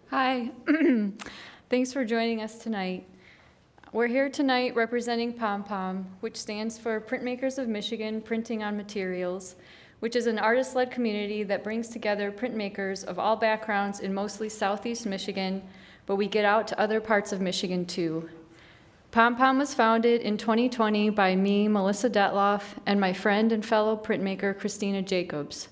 Hi. Thanks for joining us tonight. We're here tonight representing POMPOM, which stands for Printmakers of Michigan Printing on Materials, which is an artist-led community that brings together printmakers of all backgrounds in mostly Southeast Michigan, but we get out to other parts of Michigan too. POMPOM was founded in 2020 by me, Melissa Detloff, and my friend and fellow printmaker, Christina Jacobs.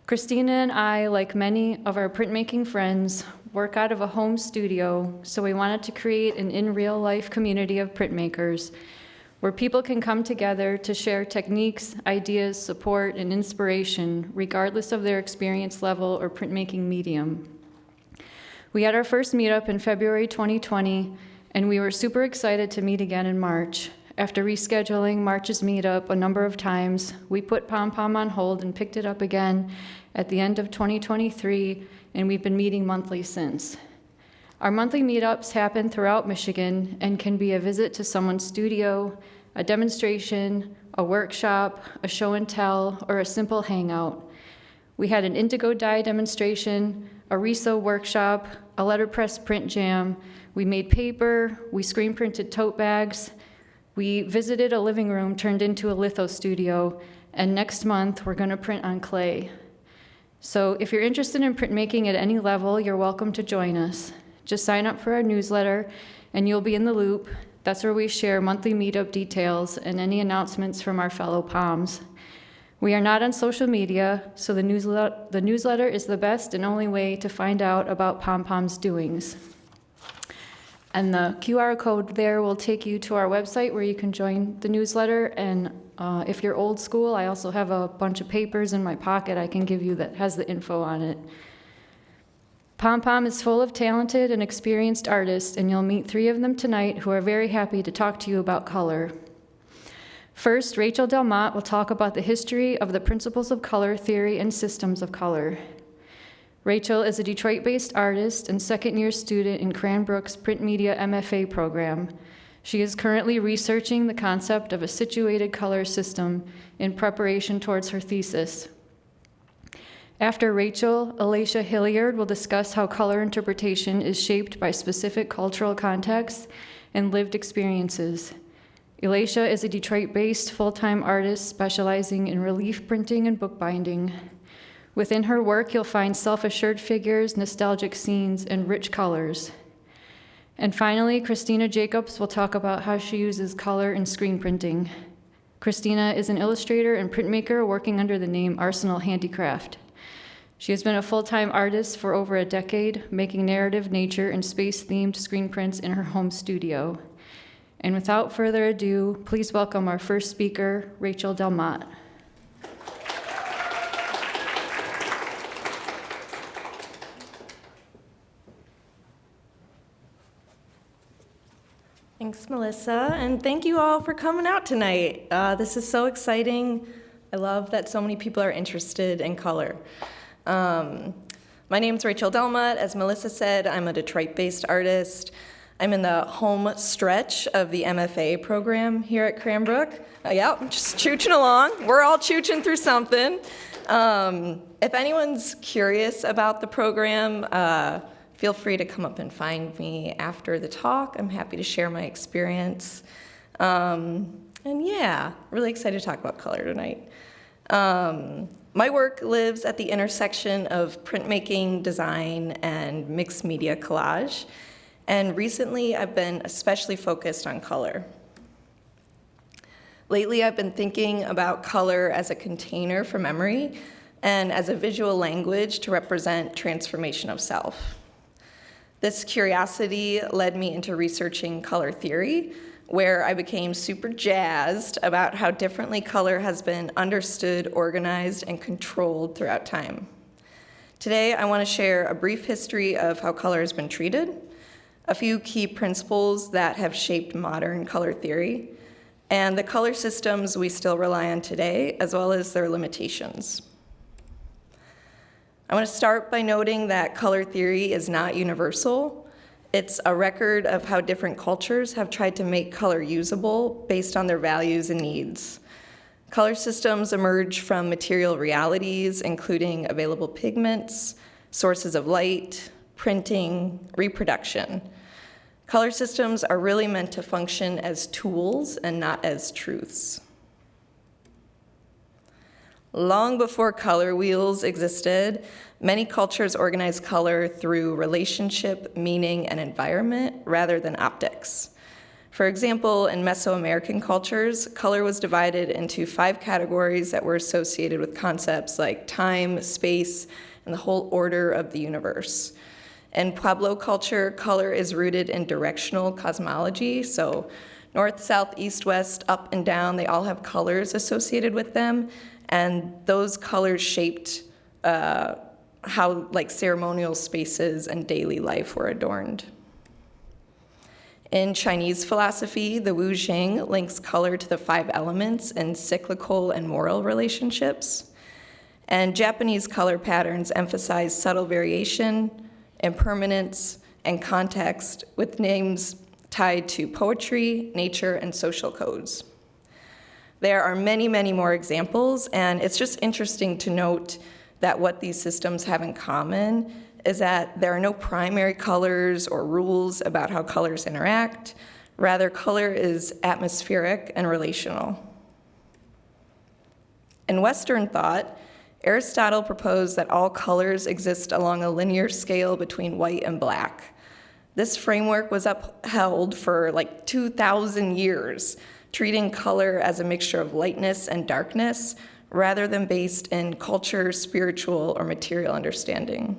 Christina and I, like many of our printmaking friends, work out of a home studio, so we wanted to create an in-real-life community of printmakers where people can come together to share techniques, ideas, support, and inspiration, regardless of their experience level or printmaking medium. We had our first meetup in February 2020, and we were super excited to meet again in March. After rescheduling March's meetup a number of times, we put POMPOM on hold and picked it up again at the end of 2023, and we've been meeting monthly since. Our monthly meetups happen throughout Michigan and can be a visit to someone's studio, a demonstration, a workshop, a show and tell, or a simple hangout. We had an indigo dye demonstration, a resew workshop, a letterpress print jam. We made paper, we screen printed tote bags. We visited a living room turned into a litho studio, and next month we're going to print on clay. So if you're interested in printmaking at any level, you're welcome to join us. Just sign up for our newsletter and you'll be in the loop. That's where we share monthly meetup details and any announcements from our fellow POMs. We are not on social media, so the newsletter is the best and only way to find out about POMPOM's doings. And the QR code there will take you to our website where you can join the newsletter. And if you're old school, I also have a bunch of papers in my pocket I can give you that has the info on it. POMPOM is full of talented and experienced artists, and you'll meet 3 of them tonight who are very happy to talk to you about color. First, Rachel Delmotte will talk about the history of the principles of color theory and systems of color. Rachel is a Detroit-based artist and second-year student in Cranbrook's Print Media MFA program. She is currently researching the concept of a situated color system in preparation towards her thesis. After Rachel, Alicia Hilliard will discuss how color interpretation is shaped by specific cultural contexts and lived experiences. Alicia is a Detroit-based full-time artist specializing in relief printing and bookbinding. Within her work, you'll find self-assured figures, nostalgic scenes, and rich colors. And finally, Christina Jacobs will talk about how she uses color in screen printing. Christina is an illustrator and printmaker working under the name Arsenal Handicraft. She has been a full-time artist for over a decade, making narrative, nature, and space-themed screen prints in her home studio. And without further ado, please welcome our first speaker, Rachel Delmotte. Thanks, Melissa, and thank you all for coming out tonight. This is so exciting. I love that so many people are interested in color. My name's Rachel Delmotte. As Melissa said, I'm a Detroit-based artist. I'm in the home stretch of the MFA program here at Cranbrook. I'm just chooching along. We're all chooching through something. If anyone's curious about the program, feel free to come up and find me after the talk. I'm happy to share my experience. And yeah, really excited to talk about color tonight. My work lives at the intersection of printmaking, design, and mixed media collage. And recently, I've been especially focused on color. Lately, I've been thinking about color as a container for memory and as a visual language to represent transformation of self. This curiosity led me into researching color theory, where I became super jazzed about how differently color has been understood, organized, and controlled throughout time. Today, I want to share a brief history of how color has been treated, a few key principles that have shaped modern color theory, and the color systems we still rely on today, as well as their limitations. I want to start by noting that color theory is not universal. It's a record of how different cultures have tried to make color usable based on their values and needs. Color systems emerge from material realities, including available pigments, sources of light, printing, reproduction. Color systems are really meant to function as tools and not as truths. Long before color wheels existed, many cultures organized color through relationship, meaning, and environment rather than optics. For example, in Mesoamerican cultures, color was divided into 5 categories that were associated with concepts like time, space, and the whole order of the universe. In Pueblo culture, color is rooted in directional cosmology, so north, south, east, west, up and down, they all have colors associated with them, and those colors shaped how ceremonial spaces and daily life were adorned. In Chinese philosophy, the Wu Jing links color to the 5 elements in cyclical and moral relationships. And Japanese color patterns emphasize subtle variation, impermanence, and context, with names tied to poetry, nature, and social codes. There are many, many more examples, and it's just interesting to note that what these systems have in common is that there are no primary colors or rules about how colors interact. Rather, color is atmospheric and relational. In Western thought, Aristotle proposed that all colors exist along a linear scale between white and black. This framework was upheld for 2,000 years, treating color as a mixture of lightness and darkness, rather than based in culture, spiritual, or material understanding.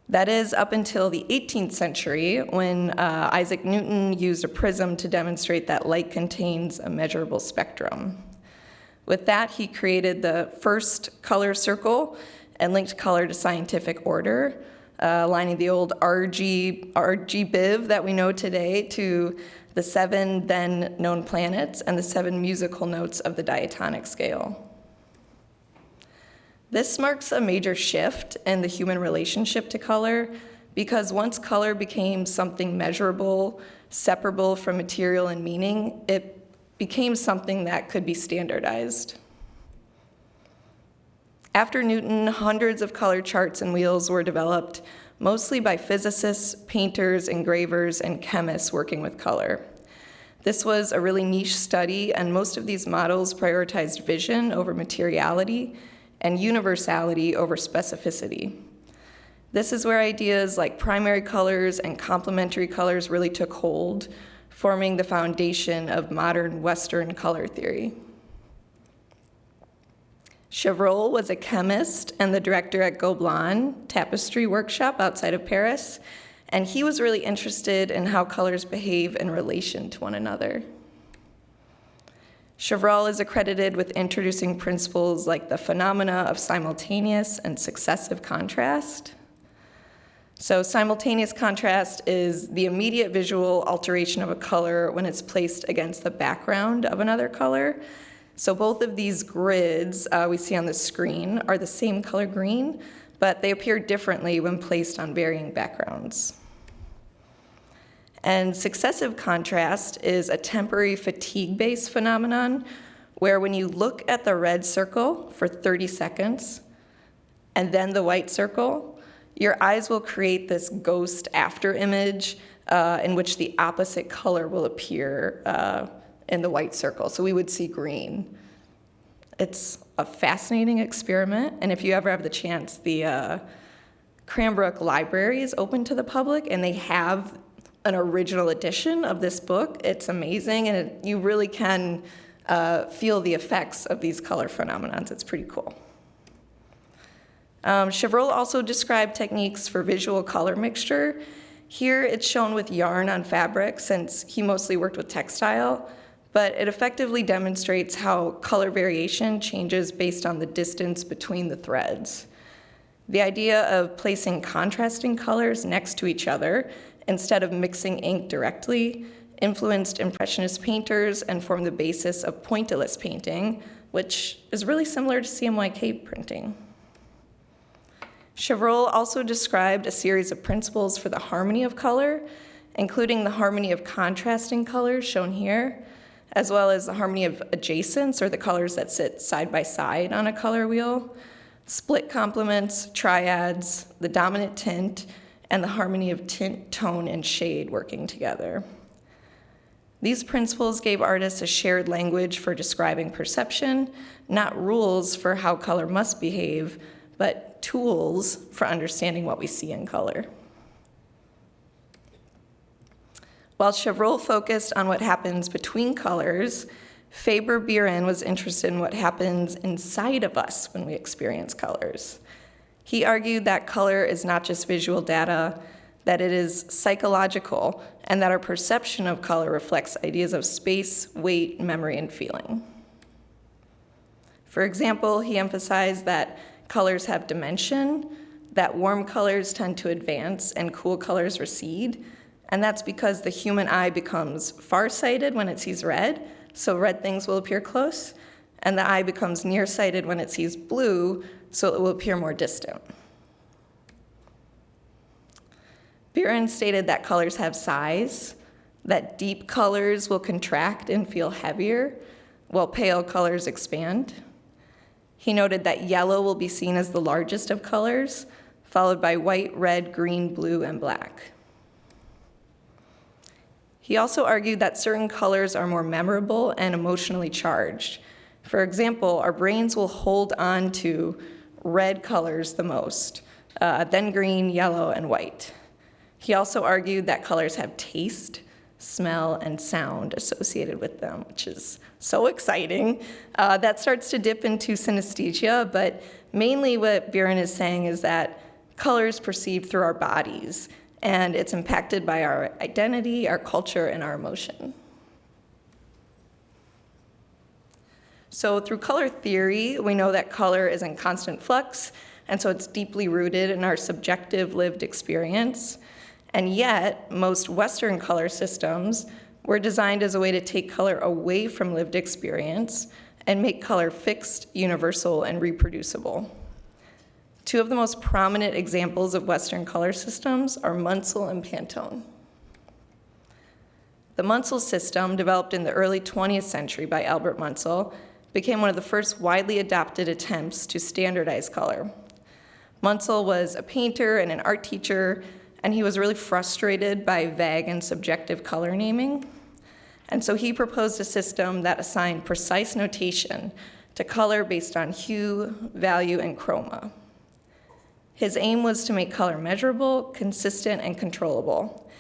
That is up until the 18th century, when Isaac Newton used a prism to demonstrate that light contains a measurable spectrum. With that, he created the first color circle and linked color to scientific order, aligning the old RG-BIV that we know today to the 7 then known planets and the 7 musical notes of the diatonic scale. This marks a major shift in the human relationship to color, because once color became something measurable, separable from material and meaning, it became something that could be standardized. After Newton, hundreds of color charts and wheels were developed, mostly by physicists, painters, engravers, and chemists working with color. This was a really niche study, and most of these models prioritized vision over materiality and universality over specificity. This is where ideas like primary colors and complementary colors really took hold, forming the foundation of modern Western color theory. Chevreul was a chemist and the director at Gobelin Tapestry Workshop outside of Paris, and he was really interested in how colors behave in relation to one another. Chevreul is accredited with introducing principles like the phenomena of simultaneous and successive contrast. So simultaneous contrast is the immediate visual alteration of a color when it's placed against the background of another color. So both of these grids we see on the screen are the same color green, but they appear differently when placed on varying backgrounds. And successive contrast is a temporary fatigue-based phenomenon where when you look at the red circle for 30 seconds and then the white circle, your eyes will create this ghost after image in which the opposite color will appear in the white circle. So we would see green. It's a fascinating experiment, and if you ever have the chance, the Cranbrook Library is open to the public, and they have an original edition of this book. It's amazing, and you really can feel the effects of these color phenomena. It's pretty cool. Chevreul also described techniques for visual color mixture. Here it's shown with yarn on fabric, since he mostly worked with textile, but it effectively demonstrates how color variation changes based on the distance between the threads. The idea of placing contrasting colors next to each other instead of mixing ink directly influenced Impressionist painters and formed the basis of pointillist painting, which is really similar to CMYK printing. Chevreul also described a series of principles for the harmony of color, including the harmony of contrasting colors shown here, as well as the harmony of adjacents, or the colors that sit side by side on a color wheel. split complements, triads, the dominant tint, and the harmony of tint, tone, and shade working together. These principles gave artists a shared language for describing perception, not rules for how color must behave, but tools for understanding what we see in color. While Chevreul focused on what happens between colors, Faber-Buren was interested in what happens inside of us when we experience colors. He argued that color is not just visual data, that it is psychological, and that our perception of color reflects ideas of space, weight, memory, and feeling. For example, he emphasized that colors have dimension, that warm colors tend to advance and cool colors recede, and that's because the human eye becomes farsighted when it sees red, so red things will appear close, and the eye becomes nearsighted when it sees blue, so it will appear more distant. Buren stated that colors have size, that deep colors will contract and feel heavier, while pale colors expand. He noted that yellow will be seen as the largest of colors, followed by white, red, green, blue, and black. He also argued that certain colors are more memorable and emotionally charged. For example, our brains will hold on to red colors the most, then green, yellow, and white. He also argued that colors have taste, smell, and sound associated with them, which is so exciting. That starts to dip into synesthesia, but mainly what Buren is saying is that color is perceived through our bodies, and it's impacted by our identity, our culture, and our emotion. So through color theory, we know that color is in constant flux, and so it's deeply rooted in our subjective lived experience. And yet, most Western color systems were designed as a way to take color away from lived experience and make color fixed, universal, and reproducible. Two of the most prominent examples of Western color systems are Munsell and Pantone. The Munsell system, developed in the early 20th century by Albert Munsell, became one of the first widely adopted attempts to standardize color. Munsell was a painter and an art teacher, and he was really frustrated by vague and subjective color naming. And so he proposed a system that assigned precise notation to color based on hue, value, and chroma. His aim was to make color measurable, consistent, and controllable.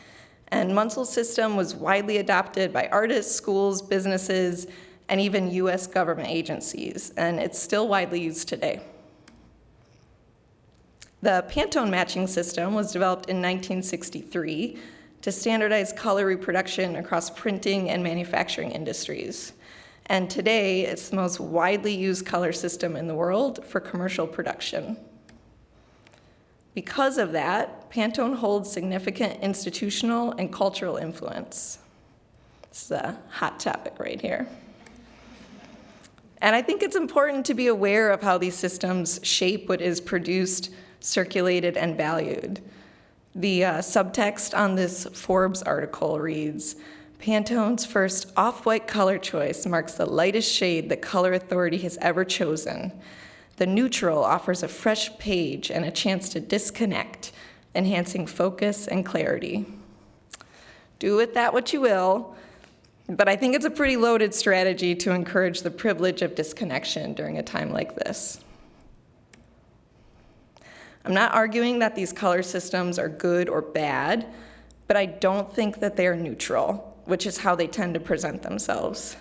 And Munsell's system was widely adopted by artists, schools, businesses, and even US government agencies, and it's still widely used today. The Pantone matching system was developed in 1963 to standardize color reproduction across printing and manufacturing industries. And today, it's the most widely used color system in the world for commercial production. Because of that, Pantone holds significant institutional and cultural influence. This is a hot topic right here. And I think it's important to be aware of how these systems shape what is produced, circulated, and valued. The subtext on this Forbes article reads, "Pantone's first off-white color choice marks the lightest shade the color authority has ever chosen. The neutral offers a fresh page and a chance to disconnect, enhancing focus and clarity." Do with that what you will, but I think it's a pretty loaded strategy to encourage the privilege of disconnection during a time like this. I'm not arguing that these color systems are good or bad, but I don't think that they are neutral, which is how they tend to present themselves.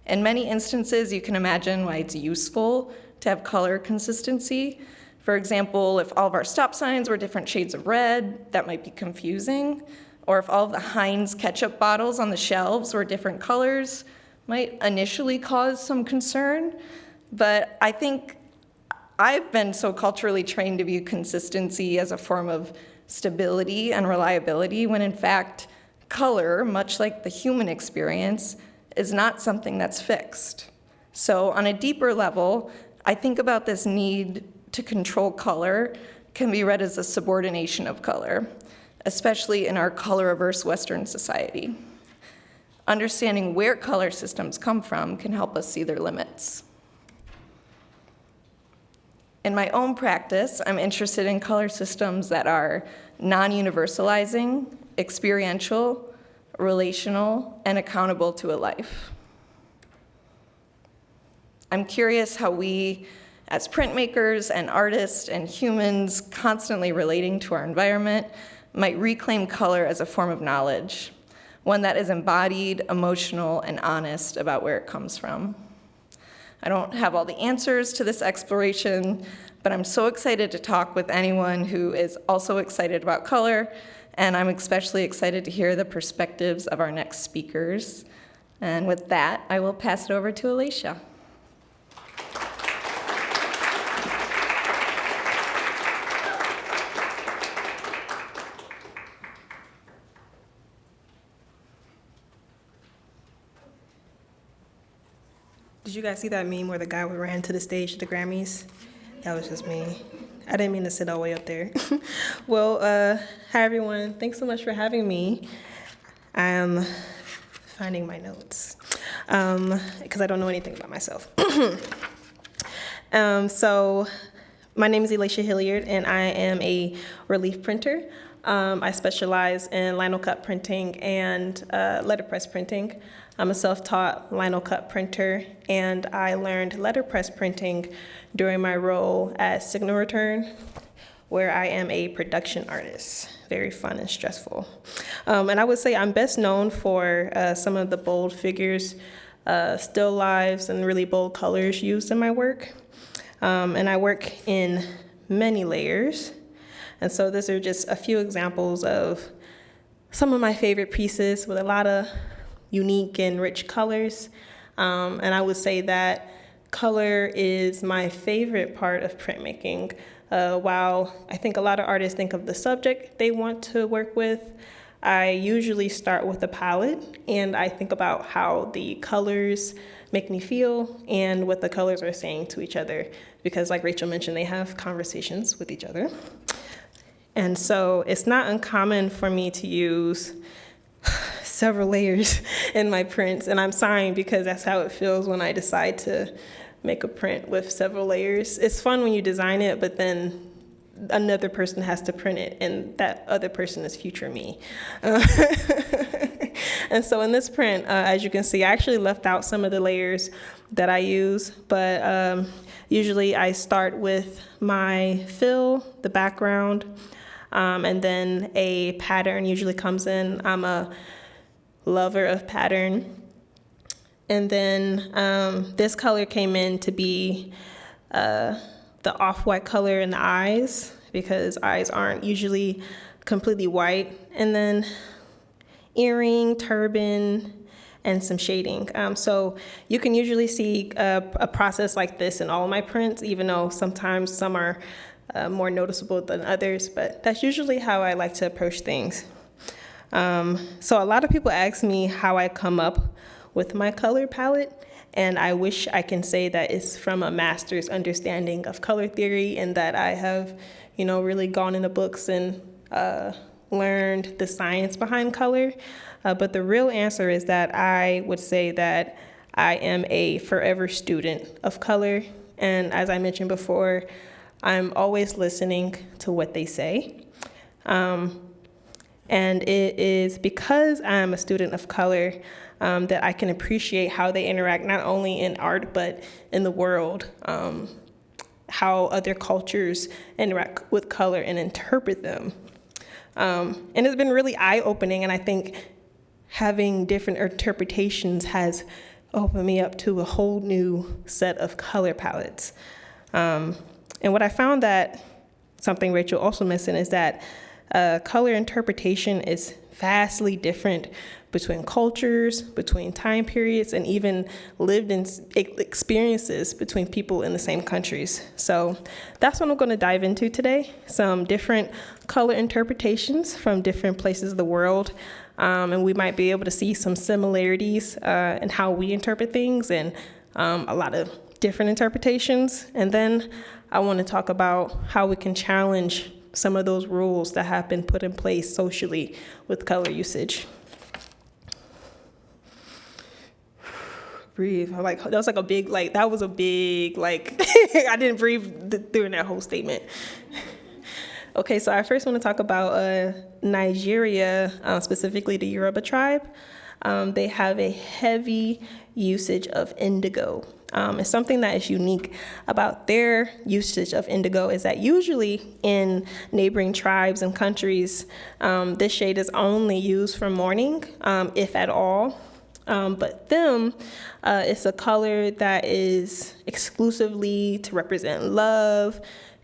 In many instances, you can imagine why it's useful to have color consistency. For example, if all of our stop signs were different shades of red, that might be confusing. Or if all of the Heinz ketchup bottles on the shelves were different colors, might initially cause some concern. But I think I've been so culturally trained to view consistency as a form of stability and reliability, when in fact, color, much like the human experience, is not something that's fixed. So on a deeper level, I think about this need to control color can be read as a subordination of color, especially in our color-averse Western society. Understanding where color systems come from can help us see their limits. In my own practice, I'm interested in color systems that are non-universalizing, experiential, relational, and accountable to a life. I'm curious how we, as printmakers and artists and humans constantly relating to our environment, might reclaim color as a form of knowledge, one that is embodied, emotional, and honest about where it comes from. I don't have all the answers to this exploration, but I'm so excited to talk with anyone who is also excited about color, and I'm especially excited to hear the perspectives of our next speakers. And with that, I will pass it over to Alicia. Did you guys see that meme where the guy ran to the stage at the Grammys? That was just me. I didn't mean to sit all the way up there. Well, hi everyone. Thanks so much for having me. I'm finding my notes because I don't know anything about myself. So my name is Alicia Hilliard, and I am a relief printer. I specialize in lino cut printing and letterpress printing. I'm a self-taught lino cut printer, and I learned letterpress printing during my role at Signal Return, where I am a production artist. Very fun and stressful. And I would say I'm best known for some of the bold figures, still lives, and really bold colors used in my work. And I work in many layers. And so these are just a few examples of some of my favorite pieces with a lot of unique and rich colors. And I would say that color is my favorite part of printmaking. While I think a lot of artists think of the subject they want to work with, I usually start with a palette, and I think about how the colors make me feel and what the colors are saying to each other, because like Rachel mentioned, they have conversations with each other. And so it's not uncommon for me to use several layers in my prints, and I'm sighing because that's how it feels when I decide to make a print with several layers. It's fun when you design it, but then another person has to print it, and that other person is future me. And so in this print, as you can see, I actually left out some of the layers that I use, but usually I start with my fill, the background, and then a pattern usually comes in. I'm a lover of pattern. And then this color came in to be the off-white color in the eyes, because eyes aren't usually completely white. And then earring, turban, and some shading. So you can usually see a process like this in all of my prints, even though sometimes some are more noticeable than others, but that's usually how I like to approach things. So a lot of people ask me how I come up with my color palette, and I wish I can say that it's from a master's understanding of color theory, and that I have, really gone into books and learned the science behind color. But the real answer is that I would say that I am a forever student of color, and as I mentioned before, I'm always listening to what they say. And it is because I'm a student of color that I can appreciate how they interact, not only in art, but in the world, how other cultures interact with color and interpret them. And it's been really eye-opening, and I think having different interpretations has opened me up to a whole new set of color palettes. And what I found that, something Rachel also mentioned, is that color interpretation is vastly different between cultures, between time periods, and even lived in experiences between people in the same countries. So that's what I'm going to dive into today, some different color interpretations from different places of the world. And we might be able to see some similarities in how we interpret things, and a lot of different interpretations. And then I want to talk about how we can challenge some of those rules that have been put in place socially with color usage. breathe. That was like a big, that was a big, I didn't breathe during that whole statement. Okay, so I first want to talk about Nigeria, specifically the Yoruba tribe. They have a heavy usage of indigo. And something that is unique about their usage of indigo is that usually in neighboring tribes and countries, this shade is only used for mourning, if at all. But them, it's a color that is exclusively to represent love,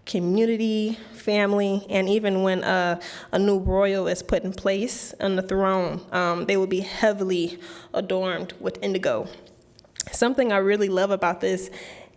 community, family, and even when a new royal is put in place on the throne, they will be heavily adorned with indigo. Something I really love about this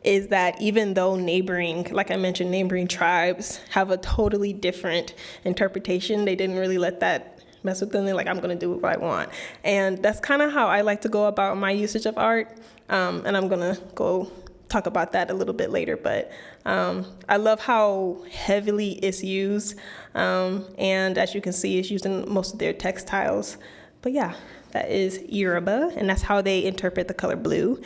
is that even though like I mentioned, neighboring tribes have a totally different interpretation, they didn't really let that mess with them. They're like, I'm going to do what I want. And that's kind of how I like to go about my usage of art. And I'm going to go talk about that a little bit later. But I love how heavily it's used. And as you can see, it's used in most of their textiles. But yeah, that is Yoruba, and that's how they interpret the color blue.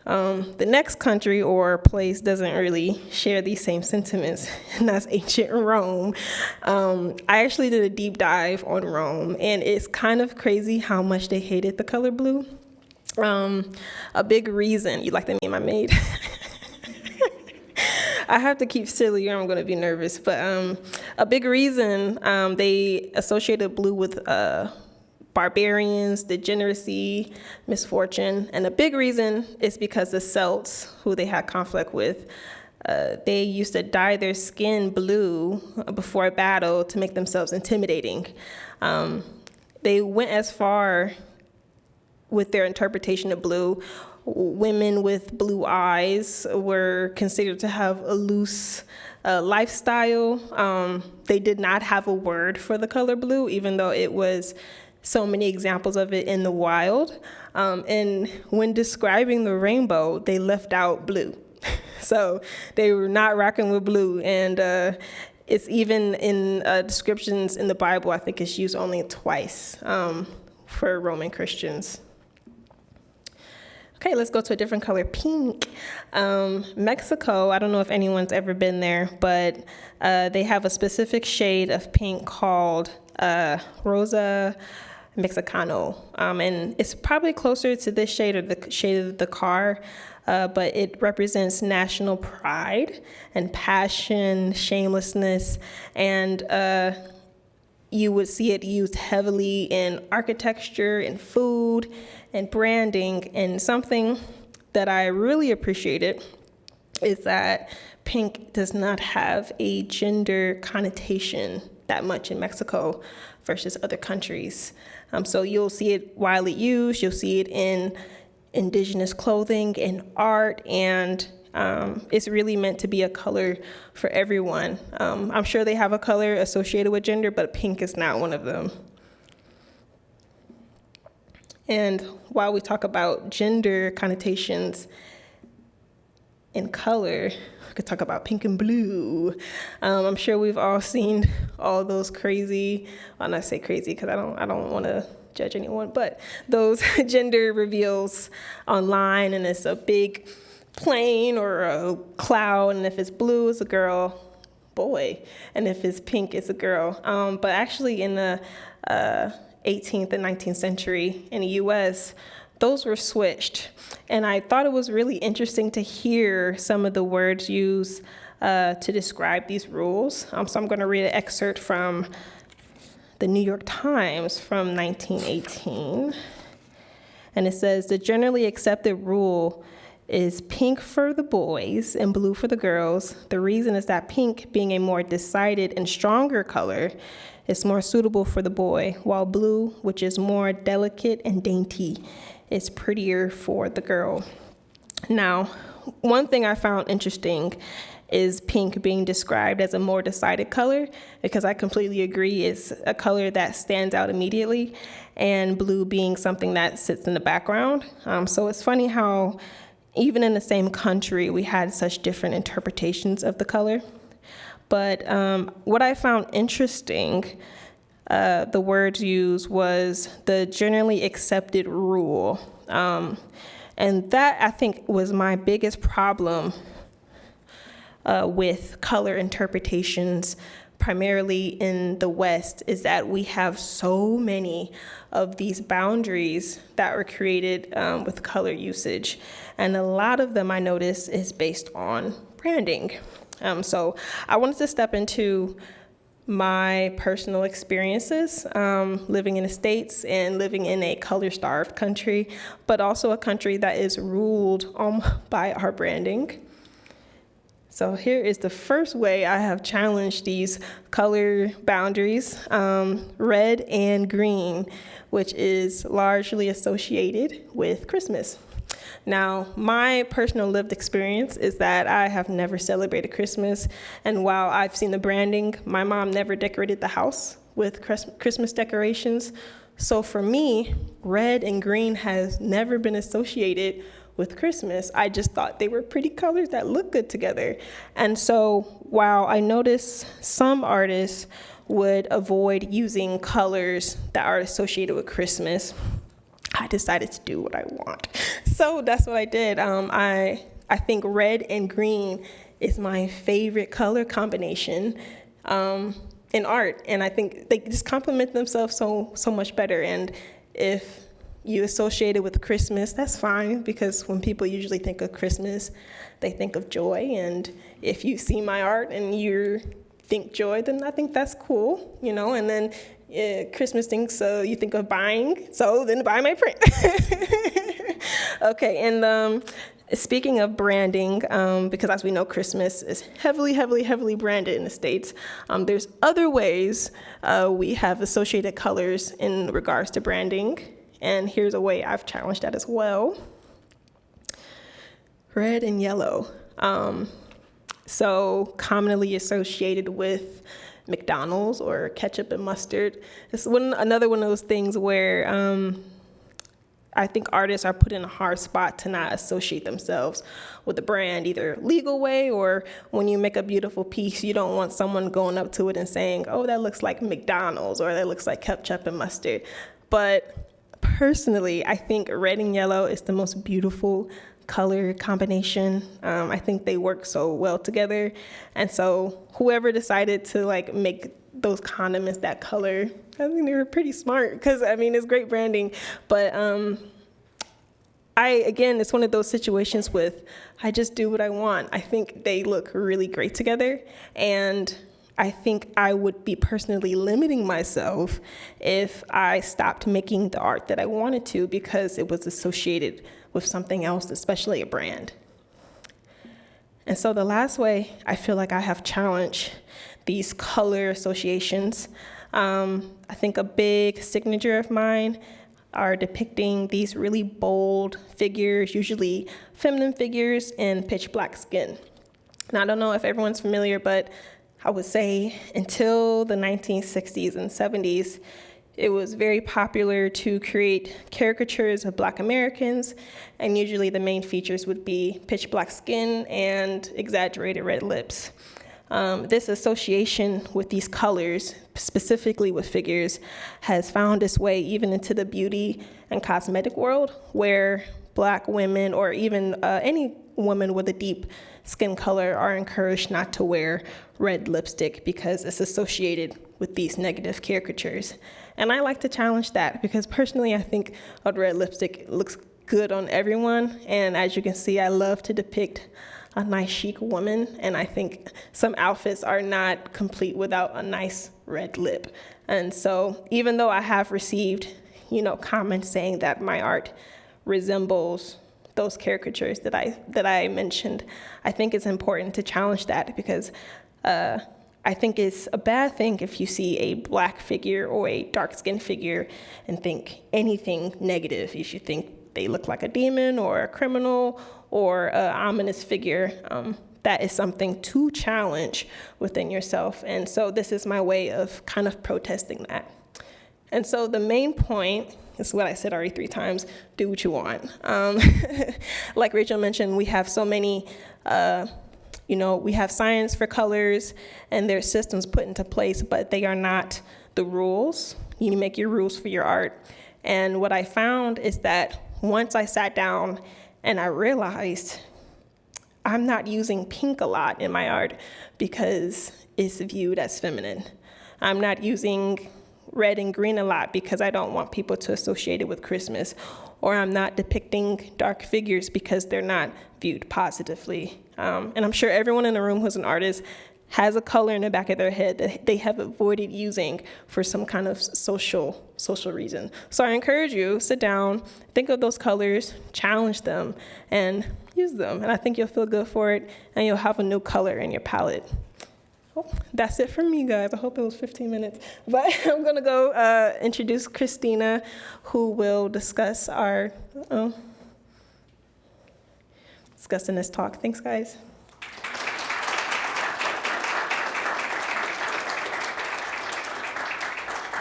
The next country or place doesn't really share these same sentiments, and that's ancient Rome. I actually did a deep dive on Rome, and it's kind of crazy how much they hated the color blue. A big reason, you like the meme I made? I have to keep still or I'm going to be nervous, but a big reason they associated blue with barbarians, degeneracy, misfortune, and a big reason is because the Celts, who they had conflict with, they used to dye their skin blue before a battle to make themselves intimidating. They went as far with their interpretation of blue. Women with blue eyes were considered to have a loose lifestyle. They did not have a word for the color blue, even though it was so many examples of it in the wild. And when describing the rainbow, they left out blue. So they were not rocking with blue. And it's even in descriptions in the Bible, I think it's used only twice for Roman Christians. Okay, let's go to a different color, pink. Mexico, I don't know if anyone's ever been there, but they have a specific shade of pink called Rosa Mexicano. And it's probably closer to this shade or the shade of the car, but it represents national pride and passion, shamelessness, and you would see it used heavily in architecture and food and branding. And something that I really appreciated is that pink does not have a gender connotation that much in Mexico versus other countries. So you'll see it widely used, you'll see it in indigenous clothing and art, and it's really meant to be a color for everyone. I'm sure they have a color associated with gender, but pink is not one of them. And while we talk about gender connotations in color, we could talk about pink and blue. I'm sure we've all seen all those crazy, well, not say crazy because I don't want to judge anyone, but those gender reveals online, and it's a big plane or a cloud, and if it's blue, it's a girl, boy, and if it's pink, it's a girl. But actually in the 18th and 19th century in the US, those were switched. And I thought it was really interesting to hear some of the words used to describe these rules. So I'm going to read an excerpt from the New York Times from 1918. And it says, "The generally accepted rule is pink for the boys and blue for the girls. The reason is that pink, being a more decided and stronger color, is more suitable for the boy, while blue, which is more delicate and dainty, is prettier for the girl." Now, one thing I found interesting is pink being described as a more decided color, because I completely agree it's a color that stands out immediately, and blue being something that sits in the background. So it's funny how even in the same country, we had such different interpretations of the color. But what I found interesting, the words used was the generally accepted rule. And that, I think, was my biggest problem with color interpretations, primarily in the West, is that we have so many of these boundaries that were created with color usage. And a lot of them, I notice, is based on branding. So I wanted to step into my personal experiences living in the States and living in a color-starved country, but also a country that is ruled by our branding. So here is the first way I have challenged these color boundaries, red and green, which is largely associated with Christmas. Now, my personal lived experience is that I have never celebrated Christmas, and while I've seen the branding, my mom never decorated the house with Christmas decorations. So for me, red and green has never been associated with Christmas. I just thought they were pretty colors that look good together. And so while I notice some artists would avoid using colors that are associated with Christmas, I decided to do what I want. So that's what I did. I think red and green is my favorite color combination in art. And I think they just complement themselves so much better. And if you associate it with Christmas, that's fine, because when people usually think of Christmas, they think of joy. And if you see my art and you think joy, then I think that's cool, you know. And then Christmas thinks you think of buying, so then buy my print. Okay, and speaking of branding, because as we know, Christmas is heavily branded in the States, there's other ways we have associated colors in regards to branding, and here's a way I've challenged that as well. Red and yellow. So commonly associated with McDonald's or ketchup and mustard. It's another one of those things where I think artists are put in a hard spot to not associate themselves with the brand, either legal way, or when you make a beautiful piece, you don't want someone going up to it and saying, oh, that looks like McDonald's, or that looks like ketchup and mustard. But personally, I think red and yellow is the most beautiful color combination. I think they work so well together. And so whoever decided to make those condiments that color, I think they were pretty smart, because I mean, it's great branding. But again, it's one of those situations with, I just do what I want. I think they look really great together. And I think I would be personally limiting myself if I stopped making the art that I wanted to because it was associated with something else, especially a brand. And so the last way I feel like I have challenged these color associations, I think a big signature of mine are depicting these really bold figures, usually feminine figures in pitch black skin. Now, I don't know if everyone's familiar, but I would say until the 1960s and 70s, it was very popular to create caricatures of Black Americans, and usually the main features would be pitch black skin and exaggerated red lips. This association with these colors, specifically with figures, has found its way even into the beauty and cosmetic world, where Black women, or even any woman with a deep skin color, are encouraged not to wear red lipstick because it's associated with these negative caricatures. And I like to challenge that, because personally I think a red lipstick looks good on everyone. And as you can see, I love to depict a nice chic woman, and I think some outfits are not complete without a nice red lip. And so even though I have received, comments saying that my art resembles those caricatures that I mentioned, I think it's important to challenge that, because I think it's a bad thing if you see a Black figure or a dark-skinned figure and think anything negative. You should think they look like a demon or a criminal or an ominous figure. That is something to challenge within yourself. And so this is my way of kind of protesting that. And so the main point is what I said already 3 times: do what you want. Like Rachel mentioned, we have so many, we have science for colors and there's systems put into place, but they are not the rules. You make your rules for your art. And what I found is that once I sat down And I realized I'm not using pink a lot in my art because it's viewed as feminine. I'm not using red and green a lot because I don't want people to associate it with Christmas. Or I'm not depicting dark figures because they're not viewed positively. And I'm sure everyone in the room who's an artist has a color in the back of their head that they have avoided using for some kind of social reason. So I encourage you, sit down, think of those colors, challenge them, and use them. And I think you'll feel good for it, and you'll have a new color in your palette. Oh, that's it from me, guys. I hope it was 15 minutes. But I'm gonna go introduce Christina, who will discuss discussing this talk. Thanks, guys.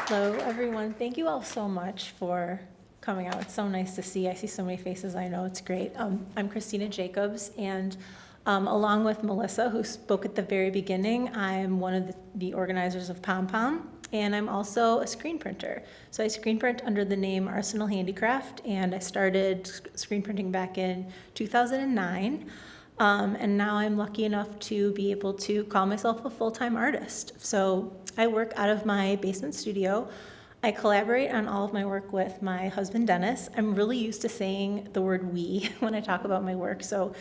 Hello, everyone. Thank you all so much for coming out. It's so nice to see. I see so many faces I know. It's great. I'm Christina Jacobs, and along with Melissa, who spoke at the very beginning, I'm one of the organizers of POMPOM, and I'm also a screen printer. So I screen print under the name Arsenal Handicraft, and I started screen printing back in 2009. And now I'm lucky enough to be able to call myself a full-time artist. So I work out of my basement studio. I collaborate on all of my work with my husband, Dennis. I'm really used to saying the word we when I talk about my work. So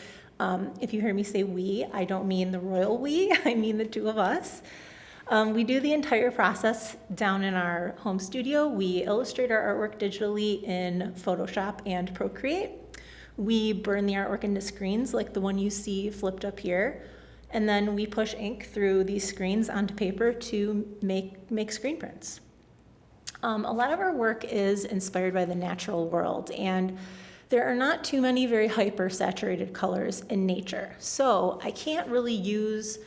if you hear me say we, I don't mean the royal we, I mean the two of us. We do the entire process down in our home studio. We illustrate our artwork digitally in Photoshop and Procreate. We burn the artwork into screens like the one you see flipped up here, and then we push ink through these screens onto paper to make screen prints. A lot of our work is inspired by the natural world, and there are not too many very hyper-saturated colors in nature. So I can't really use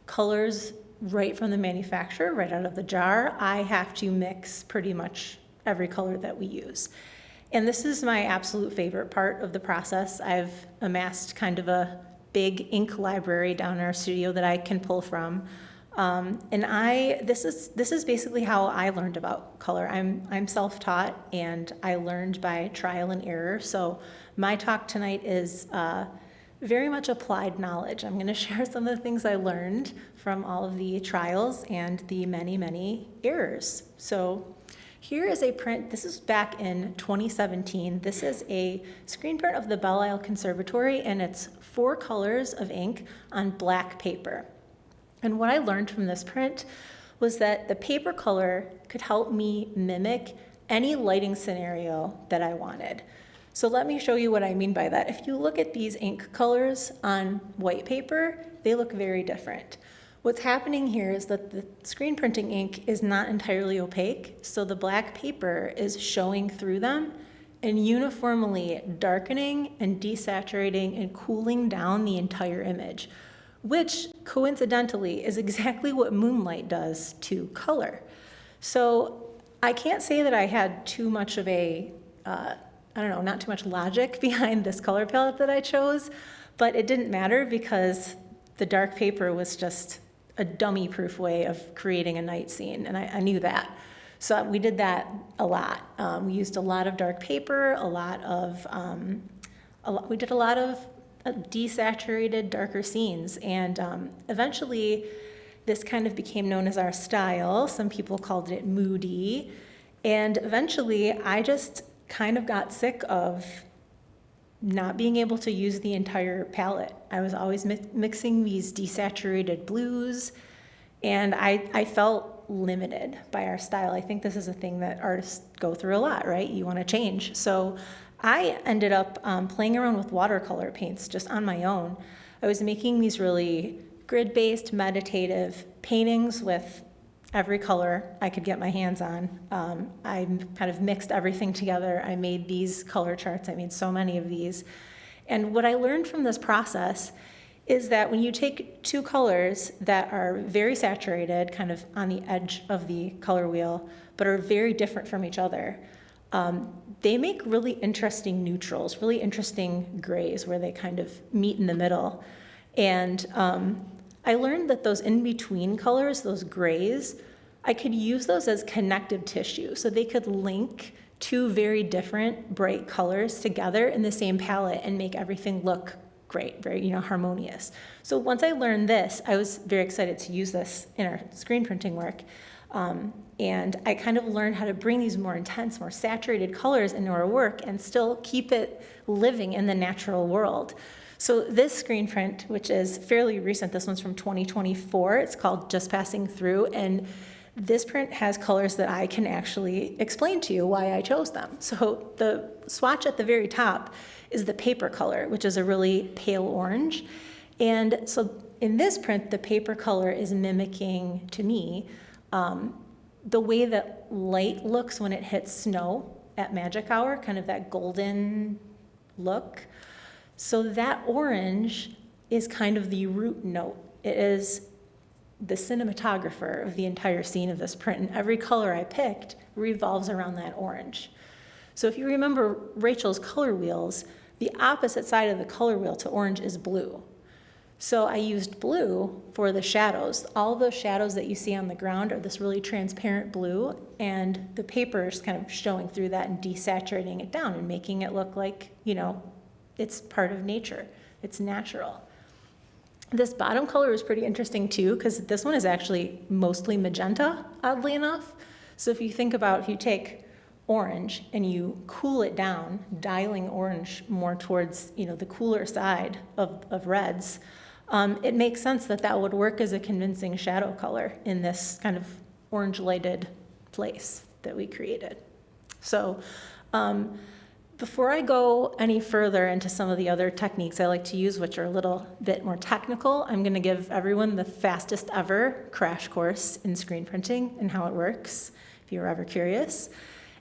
colors right from the manufacturer, right out of the jar. I have to mix pretty much every color that we use. And this is my absolute favorite part of the process. I've amassed kind of a big ink library down in our studio that I can pull from. This is basically how I learned about color. I'm self-taught, and I learned by trial and error. So my talk tonight is very much applied knowledge. I'm going to share some of the things I learned from all of the trials and the many, many errors. So here is a print. This is back in 2017. This is a screen print of the Belle Isle Conservatory, and it's 4 colors of ink on black paper. And what I learned from this print was that the paper color could help me mimic any lighting scenario that I wanted. So let me show you what I mean by that. If you look at these ink colors on white paper, they look very different. What's happening here is that the screen printing ink is not entirely opaque, so the black paper is showing through them and uniformly darkening and desaturating and cooling down the entire image, which coincidentally is exactly what moonlight does to color. So I can't say that I had too much of not too much logic behind this color palette that I chose, but it didn't matter because the dark paper was just a dummy-proof way of creating a night scene, and I knew that. So we did that a lot. We used a lot of dark paper, we did a lot of desaturated, darker scenes, and eventually this kind of became known as our style. Some people called it moody, and eventually I just kind of got sick of not being able to use the entire palette. I was always mixing these desaturated blues, and I felt limited by our style. I think this is a thing that artists go through a lot, right? You want to change. So I ended up playing around with watercolor paints just on my own. I was making these really grid-based, meditative paintings with every color I could get my hands on. I kind of mixed everything together. I made these color charts. I made so many of these. And what I learned from this process is that when you take 2 colors that are very saturated, kind of on the edge of the color wheel, but are very different from each other, they make really interesting neutrals, really interesting grays where they kind of meet in the middle. And I learned that those in-between colors, those grays, I could use those as connective tissue. So they could link two very different bright colors together in the same palette and make everything look great, very, harmonious. So once I learned this, I was very excited to use this in our screen printing work. And I kind of learned how to bring these more intense, more saturated colors into our work and still keep it living in the natural world. So this screen print, which is fairly recent, this one's from 2024, it's called Just Passing Through, and this print has colors that I can actually explain to you why I chose them. So the swatch at the very top is the paper color, which is a really pale orange. And so in this print, the paper color is mimicking, to me, the way that light looks when it hits snow at magic hour, kind of that golden look. So that orange is kind of the root note. It is the cinematographer of the entire scene of this print, and every color I picked revolves around that orange. So if you remember Rachel's color wheels, the opposite side of the color wheel to orange is blue. So I used blue for the shadows. All of those shadows that you see on the ground are this really transparent blue, and the paper is kind of showing through that and desaturating it down and making it look like, it's part of nature. It's natural. This bottom color is pretty interesting too, because this one is actually mostly magenta, oddly enough. So if you think about, if you take orange and you cool it down, dialing orange more towards, the cooler side of reds, it makes sense that that would work as a convincing shadow color in this kind of orange lighted place that we created. So before I go any further into some of the other techniques I like to use, which are a little bit more technical, I'm going to give everyone the fastest ever crash course in screen printing and how it works, if you're ever curious.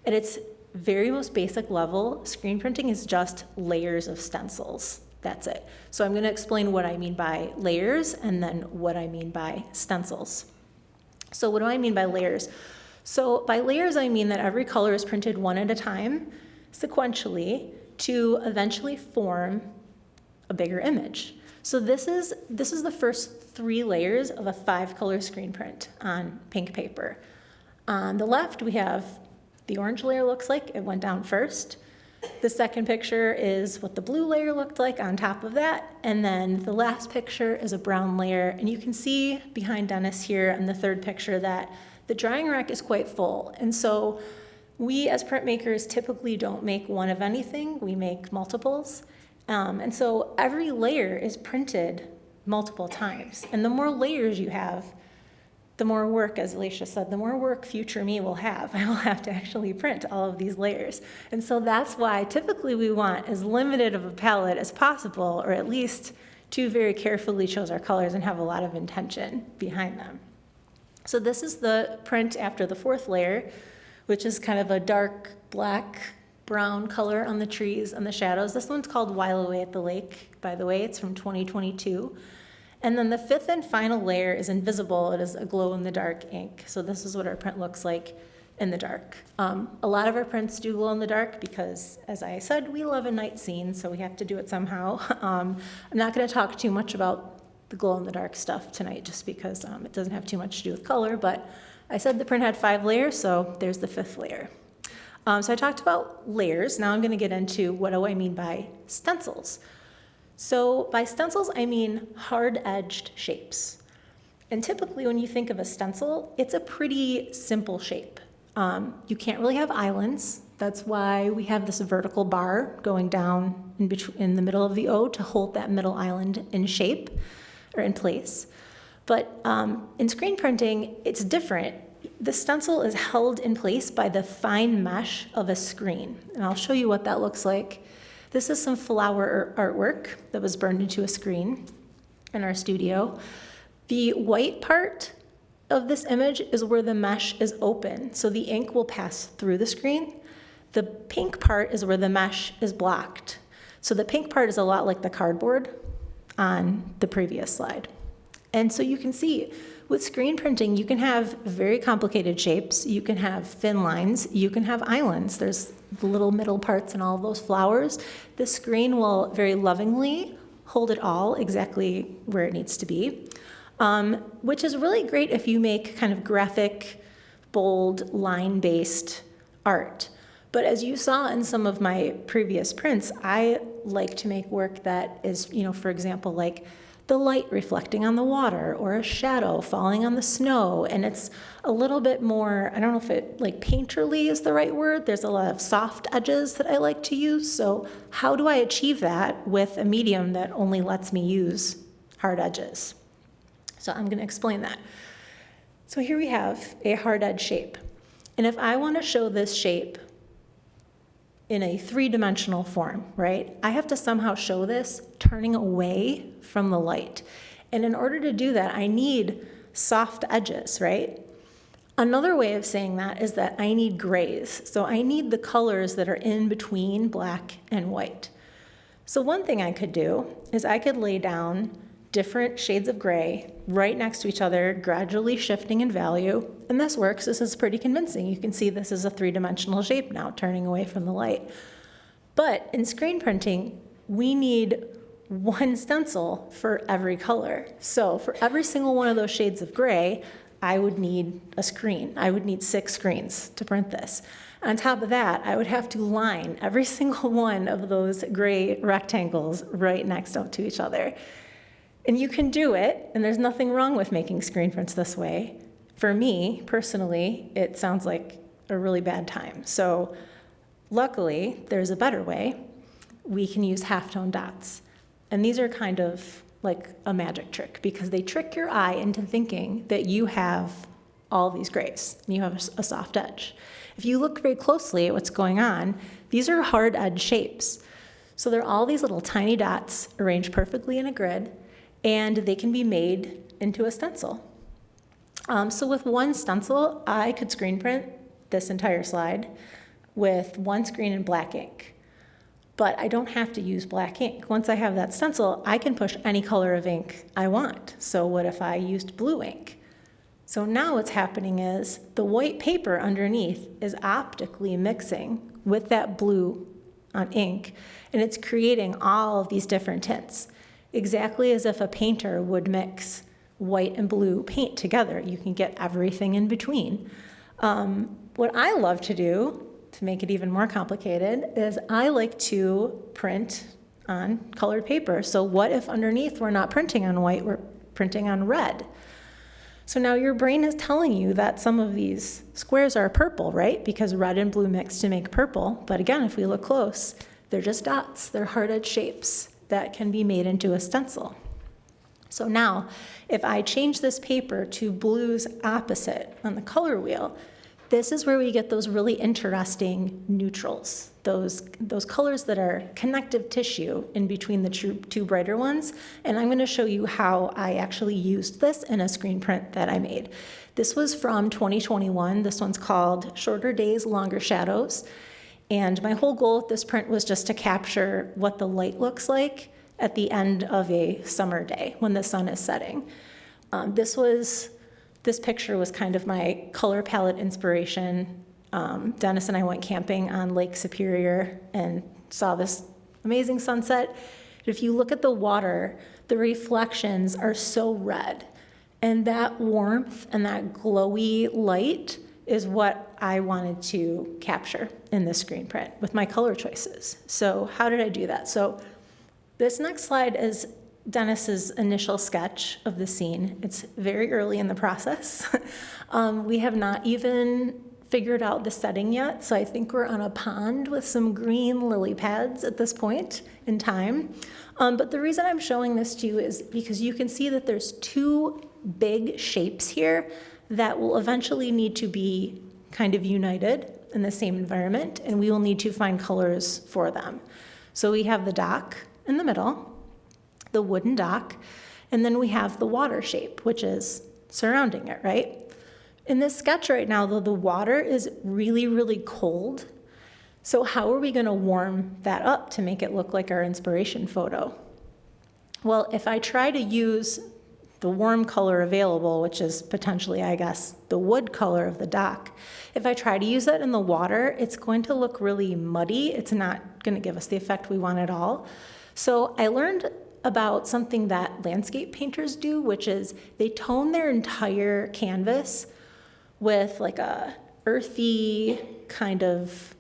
At its very most basic level, screen printing is just layers of stencils. That's it. So I'm going to explain what I mean by layers and then what I mean by stencils. So what do I mean by layers? So by layers, I mean that every color is printed one at a time, sequentially, to eventually form a bigger image. So this is the first 3 layers of a 5-color screen print on pink paper. On the left, we have the orange layer looks like. It went down first. The second picture is what the blue layer looked like on top of that. And then the last picture is a brown layer. And you can see behind Dennis here in the third picture that the drying rack is quite full. And so we as printmakers typically don't make one of anything. We make multiples. And so every layer is printed multiple times. And the more layers you have, the more work, as Alicia said, the more work future me will have. I will have to actually print all of these layers. And so that's why typically we want as limited of a palette as possible, or at least to very carefully choose our colors and have a lot of intention behind them. So this is the print after the 4th layer, which is kind of a dark black brown color on the trees and the shadows. This one's called While Away at the Lake, by the way. It's from 2022. And then the 5th and final layer is invisible. It is a glow-in-the-dark ink. So this is what our print looks like in the dark. A lot of our prints do glow in the dark because, as I said, we love a night scene, so we have to do it somehow. I'm not going to talk too much about the glow-in-the-dark stuff tonight just because it doesn't have too much to do with color, but I said the print had 5 layers, so there's the 5th layer. So I talked about layers. Now I'm going to get into what do I mean by stencils. So by stencils, I mean hard-edged shapes. And typically when you think of a stencil, it's a pretty simple shape. You can't really have islands. That's why we have this vertical bar going down in the middle of the O to hold that middle island in shape or in place. But in screen printing, it's different. The stencil is held in place by the fine mesh of a screen. And I'll show you what that looks like. This is some flower artwork that was burned into a screen in our studio. The white part of this image is where the mesh is open, so the ink will pass through the screen. The pink part is where the mesh is blocked. So the pink part is a lot like the cardboard on the previous slide. And so you can see with screen printing, you can have very complicated shapes. You can have thin lines. You can have islands. There's the little middle parts and all of those flowers. The screen will very lovingly hold it all exactly where it needs to be, which is really great if you make kind of graphic, bold, line-based art. But as you saw in some of my previous prints, I like to make work that is, for example, like the light reflecting on the water or a shadow falling on the snow. And it's a little bit more, I don't know if it, like, painterly is the right word. There's a lot of soft edges that I like to use. So how do I achieve that with a medium that only lets me use hard edges? So I'm going to explain that. So here we have a hard edge shape. And if I want to show this shape in a three-dimensional form, right, I have to somehow show this turning away from the light. And in order to do that, I need soft edges, right? Another way of saying that is that I need grays. So I need the colors that are in between black and white. So one thing I could do is I could lay down different shades of gray right next to each other, gradually shifting in value. And this works. This is pretty convincing. You can see this is a three-dimensional shape now, turning away from the light. But in screen printing, we need one stencil for every color. So for every single one of those shades of gray, I would need a screen. I would need 6 screens to print this. On top of that, I would have to line every single one of those gray rectangles right next up to each other. And you can do it, and there's nothing wrong with making screen prints this way. For me, personally, it sounds like a really bad time. So luckily, there's a better way. We can use halftone dots. And these are kind of like a magic trick because they trick your eye into thinking that you have all these grays and you have a soft edge. If you look very closely at what's going on, these are hard edge shapes. So they're all these little tiny dots arranged perfectly in a grid, and they can be made into a stencil. So with one stencil, I could screen print this entire slide with one screen in black ink. But I don't have to use black ink. Once I have that stencil, I can push any color of ink I want. So what if I used blue ink? So now what's happening is the white paper underneath is optically mixing with that blue on ink, and it's creating all of these different tints, exactly as if a painter would mix white and blue paint together. You can get everything in between. What I love to do, to make it even more complicated, is I like to print on colored paper. So what if underneath we're not printing on white, we're printing on red? So now your brain is telling you that some of these squares are purple, right? Because red and blue mix to make purple. But again, if we look close, they're just dots. They're hard edge shapes that can be made into a stencil. So now, if I change this paper to blues opposite on the color wheel, this is where we get those really interesting neutrals, those colors that are connective tissue in between the two brighter ones. And I'm going to show you how I actually used this in a screen print that I made. This was from 2021. This one's called Shorter Days, Longer Shadows. And my whole goal with this print was just to capture what the light looks like at the end of a summer day when the sun is setting. This picture was kind of my color palette inspiration. Dennis and I went camping on Lake Superior and saw this amazing sunset. If you look at the water, the reflections are so red. And that warmth and that glowy light is what I wanted to capture in this screen print with my color choices. So how did I do that? So this next slide is Dennis's initial sketch of the scene. It's very early in the process. We have not even figured out the setting yet, so I think we're on a pond with some green lily pads at this point in time. But the reason I'm showing this to you is because you can see that there's 2 big shapes here that will eventually need to be kind of united in the same environment, and we will need to find colors for them. So we have the dock in the middle, the wooden dock, and then we have the water shape, which is surrounding it, right? In this sketch right now, though, the water is really, really cold. So how are we going to warm that up to make it look like our inspiration photo? Well, if I try to use the warm color available, which is potentially, I guess, the wood color of the dock, if I try to use that in the water, it's going to look really muddy. It's not going to give us the effect we want at all. So I learned about something that landscape painters do, which is they tone their entire canvas with like a earthy kind of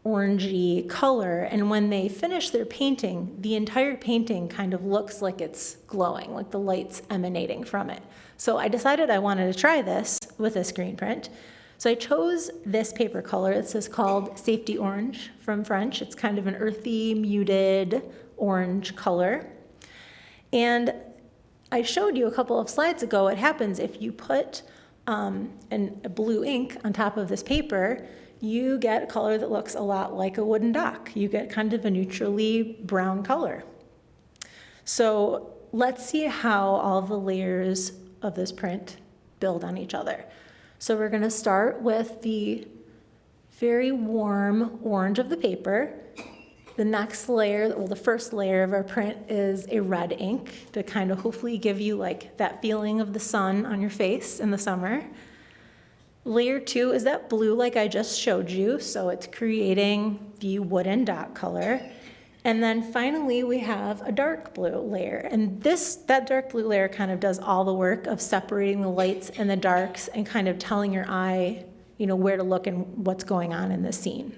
orangey color, and when they finish their painting, the entire painting kind of looks like it's glowing, like the light's emanating from it. So I decided I wanted to try this with a screen print. So I chose this paper color. This is called Safety Orange from French. It's kind of an earthy, muted orange color. And I showed you a couple of slides ago what happens if you put a blue ink on top of this paper. You get a color that looks a lot like a wooden dock. You get kind of a neutrally brown color. So let's see how all the layers of this print build on each other. So we're going to start with the very warm orange of the paper. The next layer, well, the first layer of our print is a red ink to kind of hopefully give you like that feeling of the sun on your face in the summer. Layer 2 is that blue like I just showed you, so it's creating the wooden dot color. And then finally we have a dark blue layer, and that dark blue layer kind of does all the work of separating the lights and the darks and kind of telling your eye, where to look and what's going on in the scene.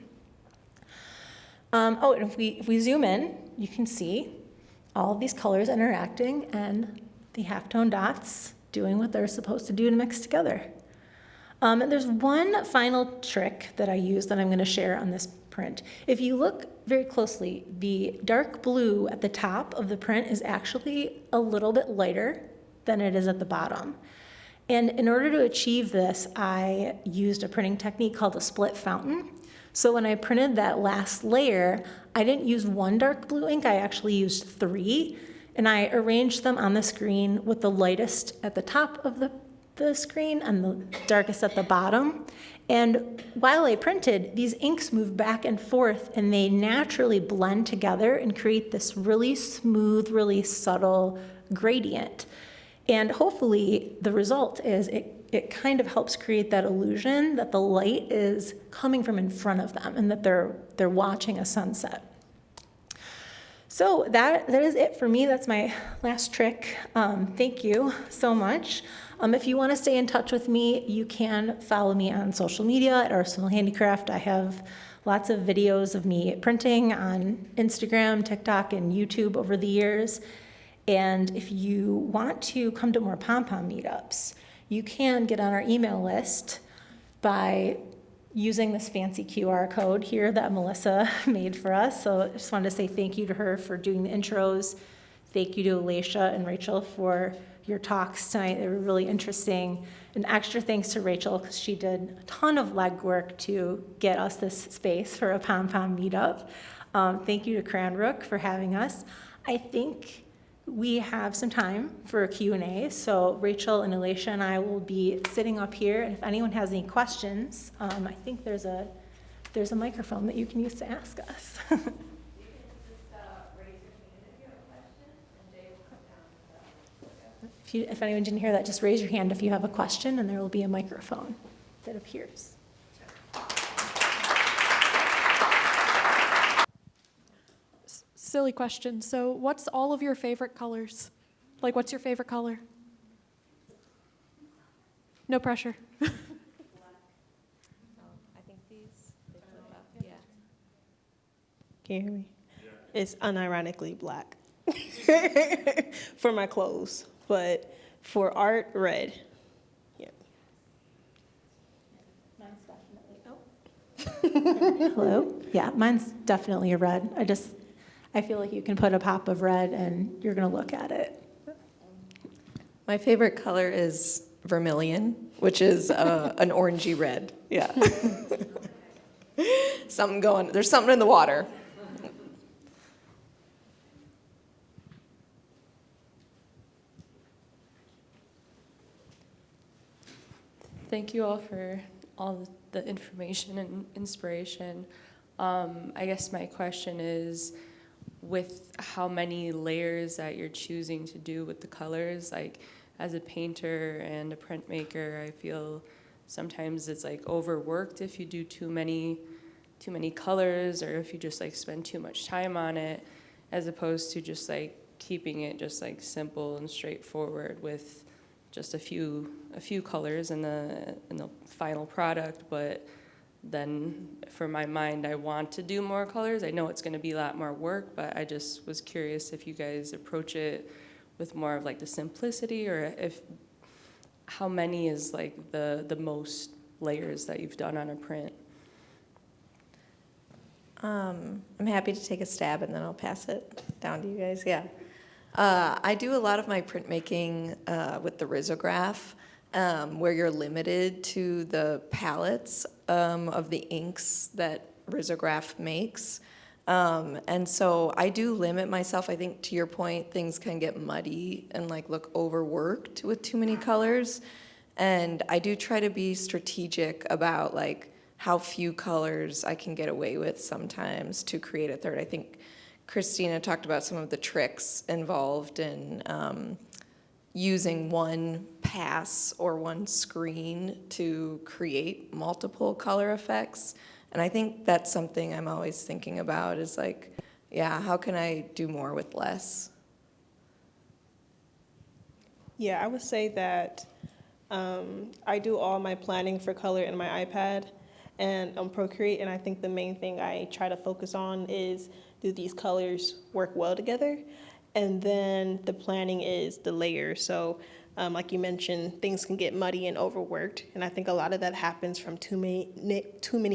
And if we zoom in, you can see all of these colors interacting and the halftone dots doing what they're supposed to do to mix together. And there's one final trick that I use that I'm going to share on this print. If you look very closely, the dark blue at the top of the print is actually a little bit lighter than it is at the bottom. And in order to achieve this, I used a printing technique called a split fountain. So when I printed that last layer, I didn't use one dark blue ink, I actually used 3. And I arranged them on the screen with the lightest at the top of the screen and the darkest at the bottom. And while I printed, these inks move back and forth and they naturally blend together and create this really smooth, really subtle gradient. And hopefully the result is it kind of helps create that illusion that the light is coming from in front of them and that they're watching a sunset. So that is it for me. That's my last trick. Thank you so much. If you want to stay in touch with me, you can follow me on social media at Arsenal Handicraft. I have lots of videos of me printing on Instagram, TikTok, and YouTube over the years. And if you want to come to more POMPOM meetups, you can get on our email list by using this fancy QR code here that Melissa made for us. So I just wanted to say thank you to her for doing the intros. Thank you to Alicia and Rachel for your talks tonight. They were really interesting. And extra thanks to Rachel because she did a ton of legwork to get us this space for a POMPOM meetup. Thank you to Cranbrook for having us. I think we have some time for a Q&A, so Rachel and Alicia and I will be sitting up here, and if anyone has any questions, I think there's a microphone that you can use to ask us. You can just raise your hand if you have a question, and Jay will come down. If anyone didn't hear that, just raise your hand if you have a question, and there will be a microphone that appears. Silly question. So what's all of your favorite colors? Like, what's your favorite color? No pressure. I think these, they flip up, yeah. Can you hear me? Yeah. It's unironically black for my clothes, but for art, red. Yeah. Mine's definitely, Hello? Yeah, mine's definitely a red. I feel like you can put a pop of red and you're going to look at it. My favorite color is vermilion, which is an orangey red. Yeah. There's something in the water. Thank you all for all the information and inspiration. I guess my question is, with how many layers that you're choosing to do with the colors, like as a painter and a printmaker, I feel sometimes it's like overworked if you do too many colors, or if you just like spend too much time on it, as opposed to just like keeping it just like simple and straightforward with just a few colors in the final product, but then for my mind, I want to do more colors. I know it's going to be a lot more work, but I just was curious if you guys approach it with more of like the simplicity, or if how many is like the most layers that you've done on a print. I'm happy to take a stab and then I'll pass it down to you guys. Yeah. I do a lot of my printmaking with the risograph, where you're limited to the palettes of the inks that risograph makes. And so I do limit myself. I think, to your point, things can get muddy and like look overworked with too many colors. And I do try to be strategic about like how few colors I can get away with sometimes to create a third. I think Christina talked about some of the tricks involved in using one pass or one screen to create multiple color effects. And I think that's something I'm always thinking about is like, yeah, how can I do more with less? Yeah, I would say that I do all my planning for color in my iPad and on Procreate, and I think the main thing I try to focus on is, do these colors work well together? And then the planning is the layers. So like you mentioned, things can get muddy and overworked, and I think a lot of that happens from too many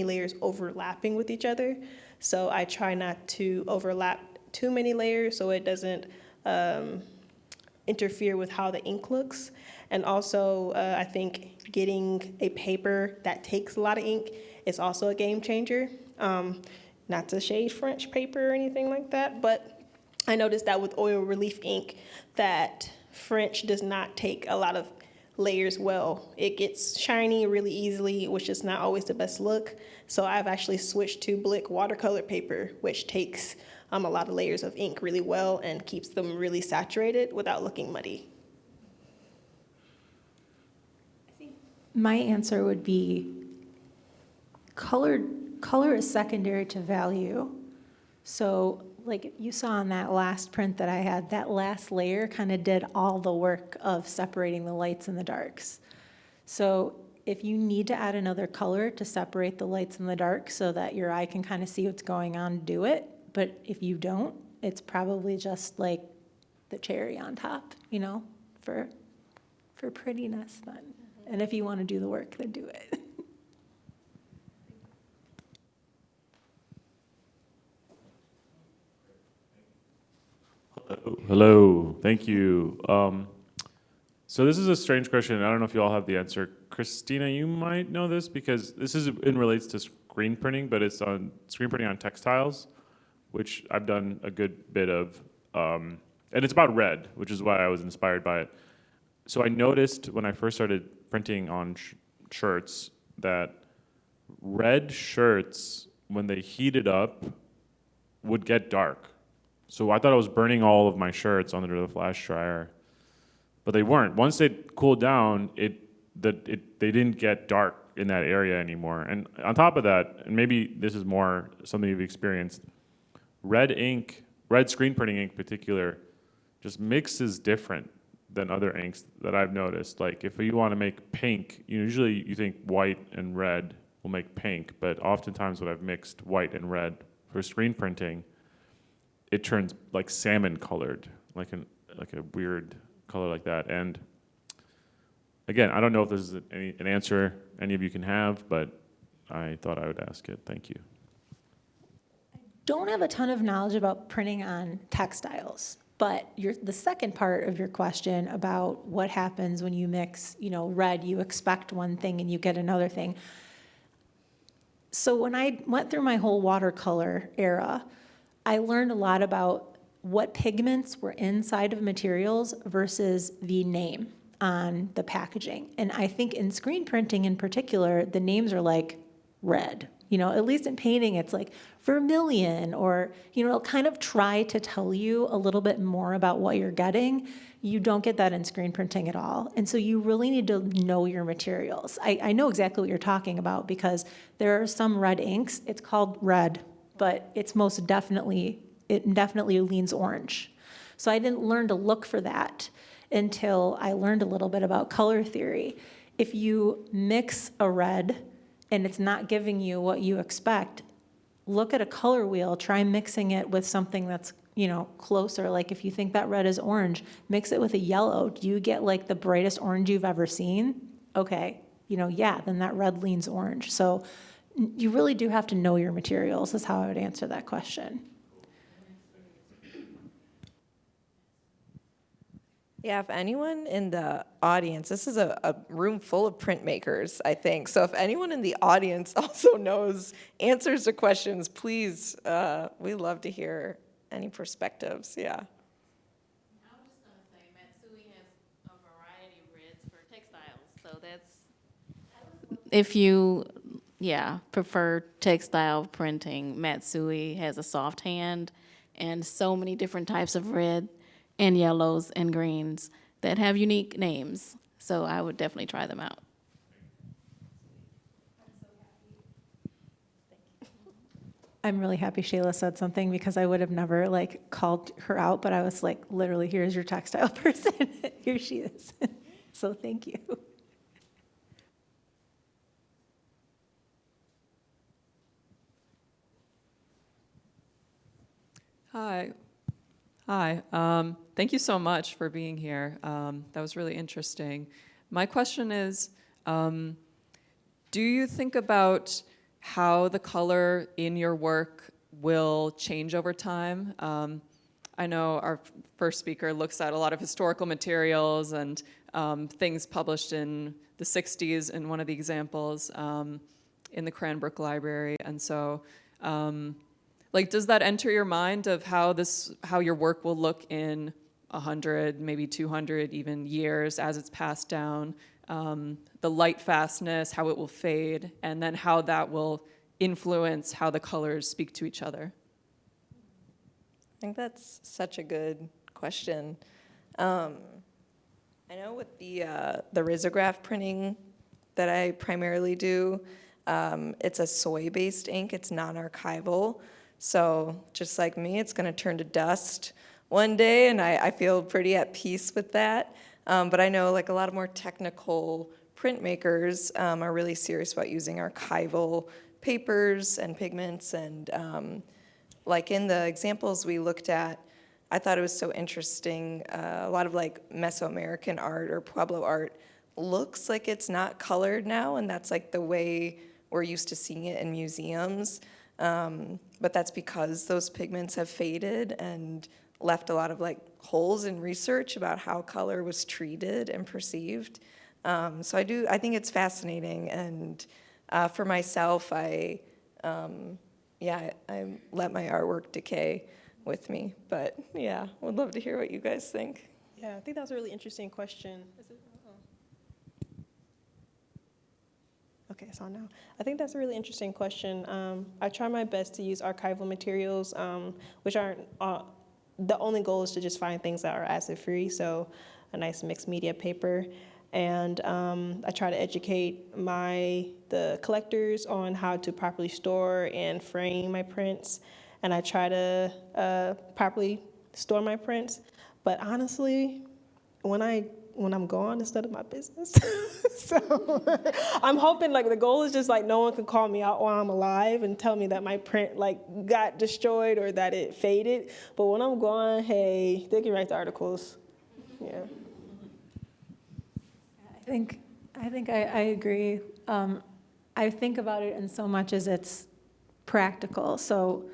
layers overlapping with each other. So I try not to overlap too many layers so it doesn't interfere with how the ink looks. And also, I think getting a paper that takes a lot of ink is also a game changer. Not to shade French paper or anything like that, but I noticed that with oil relief ink that French does not take a lot of layers well. It gets shiny really easily, which is not always the best look. So I've actually switched to Blick watercolor paper, which takes a lot of layers of ink really well and keeps them really saturated without looking muddy. My answer would be color is secondary to value. So like you saw on that last print that I had, that last layer kind of did all the work of separating the lights and the darks. So if you need to add another color to separate the lights and the dark so that your eye can kind of see what's going on, do it. But if you don't, it's probably just like the cherry on top, you know, for prettiness then. And if you want to do the work, then do it. Hello, thank you. So this is a strange question. I don't know if you all have the answer. Christina, you might know this because this is in relates to screen printing, but it's on screen printing on textiles, which I've done a good bit of. And it's about red, which is why I was inspired by it. So I noticed when I first started printing on shirts that red shirts, when they heated up, would get dark. So I thought I was burning all of my shirts under the flash dryer, but they weren't. Once they cooled down, they didn't get dark in that area anymore. And on top of that, and maybe this is more something you've experienced, red ink, red screen printing ink in particular, just mixes different than other inks that I've noticed. Like if you want to make pink, usually you think white and red will make pink, but oftentimes when I've mixed white and red for screen printing, it turns like salmon colored, like a weird color like that. And again, I don't know if this is an answer any of you can have, but I thought I would ask it. Thank you. Don't have a ton of knowledge about printing on textiles, but the second part of your question about what happens when you mix, red, you expect one thing and you get another thing. So when I went through my whole watercolor era, I learned a lot about what pigments were inside of materials versus the name on the packaging. And I think in screen printing in particular, the names are like red. At least in painting, it's like vermilion, or, it'll kind of try to tell you a little bit more about what you're getting. You don't get that in screen printing at all. And so you really need to know your materials. I know exactly what you're talking about because there are some red inks. It's called red, but it definitely leans orange. So I didn't learn to look for that until I learned a little bit about color theory. If you mix a red and it's not giving you what you expect, look at a color wheel, try mixing it with something that's, closer. Like if you think that red is orange, mix it with a yellow. Do you get like the brightest orange you've ever seen? Okay, yeah, then that red leans orange. So you really do have to know your materials, is how I would answer that question. Yeah, if anyone in the audience, this is a room full of printmakers, I think. So if anyone in the audience also knows answers to questions, please, we love to hear any perspectives. Yeah. I was just gonna say, Matsui has a variety of reds for textiles, so that's, if you, prefer textile printing, Matsui has a soft hand and so many different types of red and yellows and greens that have unique names. So I would definitely try them out. I'm really happy Shayla said something because I would have never called her out, but I was like, literally, here's your textile person. Here she is. So thank you. Hi. Hi. Thank you so much for being here. That was really interesting. My question is, do you think about how the color in your work will change over time? I know our first speaker looks at a lot of historical materials and things published in the 60s in one of the examples in the Cranbrook Library. And so, does that enter your mind of how your work will look in 100, maybe 200 even years as it's passed down? The light fastness, how it will fade, and then how that will influence how the colors speak to each other? I think that's such a good question. I know with the risograph printing that I primarily do, it's a soy-based ink. It's non-archival. So just like me, it's going to turn to dust one day, and I feel pretty at peace with that. But I know a lot of more technical printmakers are really serious about using archival papers and pigments. And in the examples we looked at, I thought it was so interesting. A lot of Mesoamerican art or Pueblo art looks like it's not colored now, and that's the way we're used to seeing it in museums. But that's because those pigments have faded and left a lot of holes in research about how color was treated and perceived. So I think it's fascinating. And for myself, I let my artwork decay with me. But yeah, would love to hear what you guys think. Yeah, I think that was a really interesting question. Okay, so now I think that's a really interesting question. I try my best to use archival materials, which aren't, the only goal is to just find things that are acid-free, so a nice mixed media paper. And I try to educate the collectors on how to properly store and frame my prints. And I try to properly store my prints. But honestly, when I'm gone, it's none of my business. So I'm hoping the goal is just no one can call me out while I'm alive and tell me that my print got destroyed or that it faded. But when I'm gone, hey, they can write the articles. Yeah. I think I agree. I think about it in so much as it's practical. So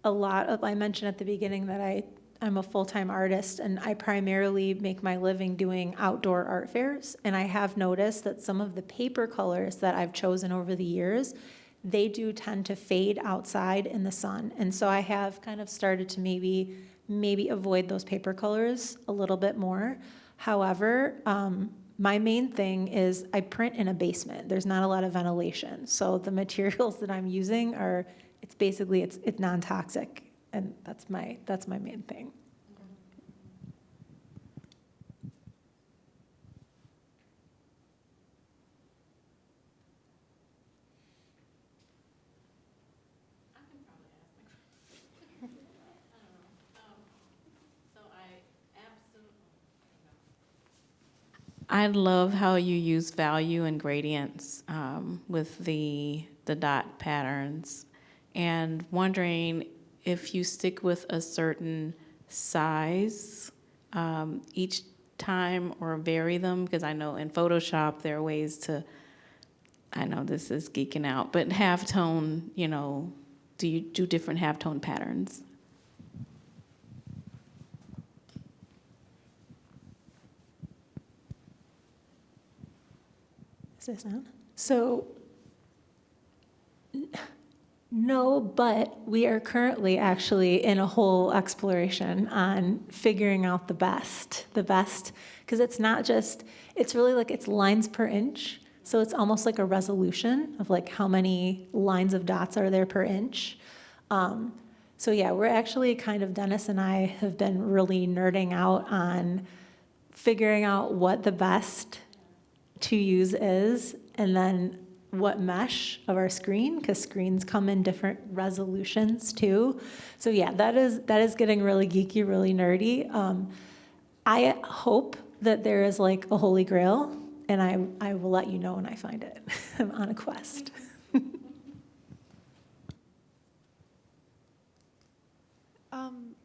I mentioned at the beginning that I'm a full-time artist, and I primarily make my living doing outdoor art fairs. And I have noticed that some of the paper colors that I've chosen over the years, they do tend to fade outside in the sun. And so I have kind of started to maybe avoid those paper colors a little bit more. However, my main thing is I print in a basement. There's not a lot of ventilation. So the materials that I'm using it's non-toxic. And that's my main thing. I love how you use value and gradients with the dot patterns, and wondering if you stick with a certain size each time or vary them, because I know in Photoshop there are ways to, I know this is geeking out, but halftone, do you do different halftone patterns? Is this on? So, no, but we are currently actually in a whole exploration on figuring out the best, because it's not just, it's really like it's lines per inch. So it's almost like a resolution of like how many lines of dots are there per inch. So yeah, we're actually kind of, Dennis and I have been really nerding out on figuring out what the best to use is, and then what mesh of our screen, because screens come in different resolutions too. So yeah, that is getting really geeky, really nerdy. I hope that there is like a holy grail, and I will let you know when I find it. I'm on a quest.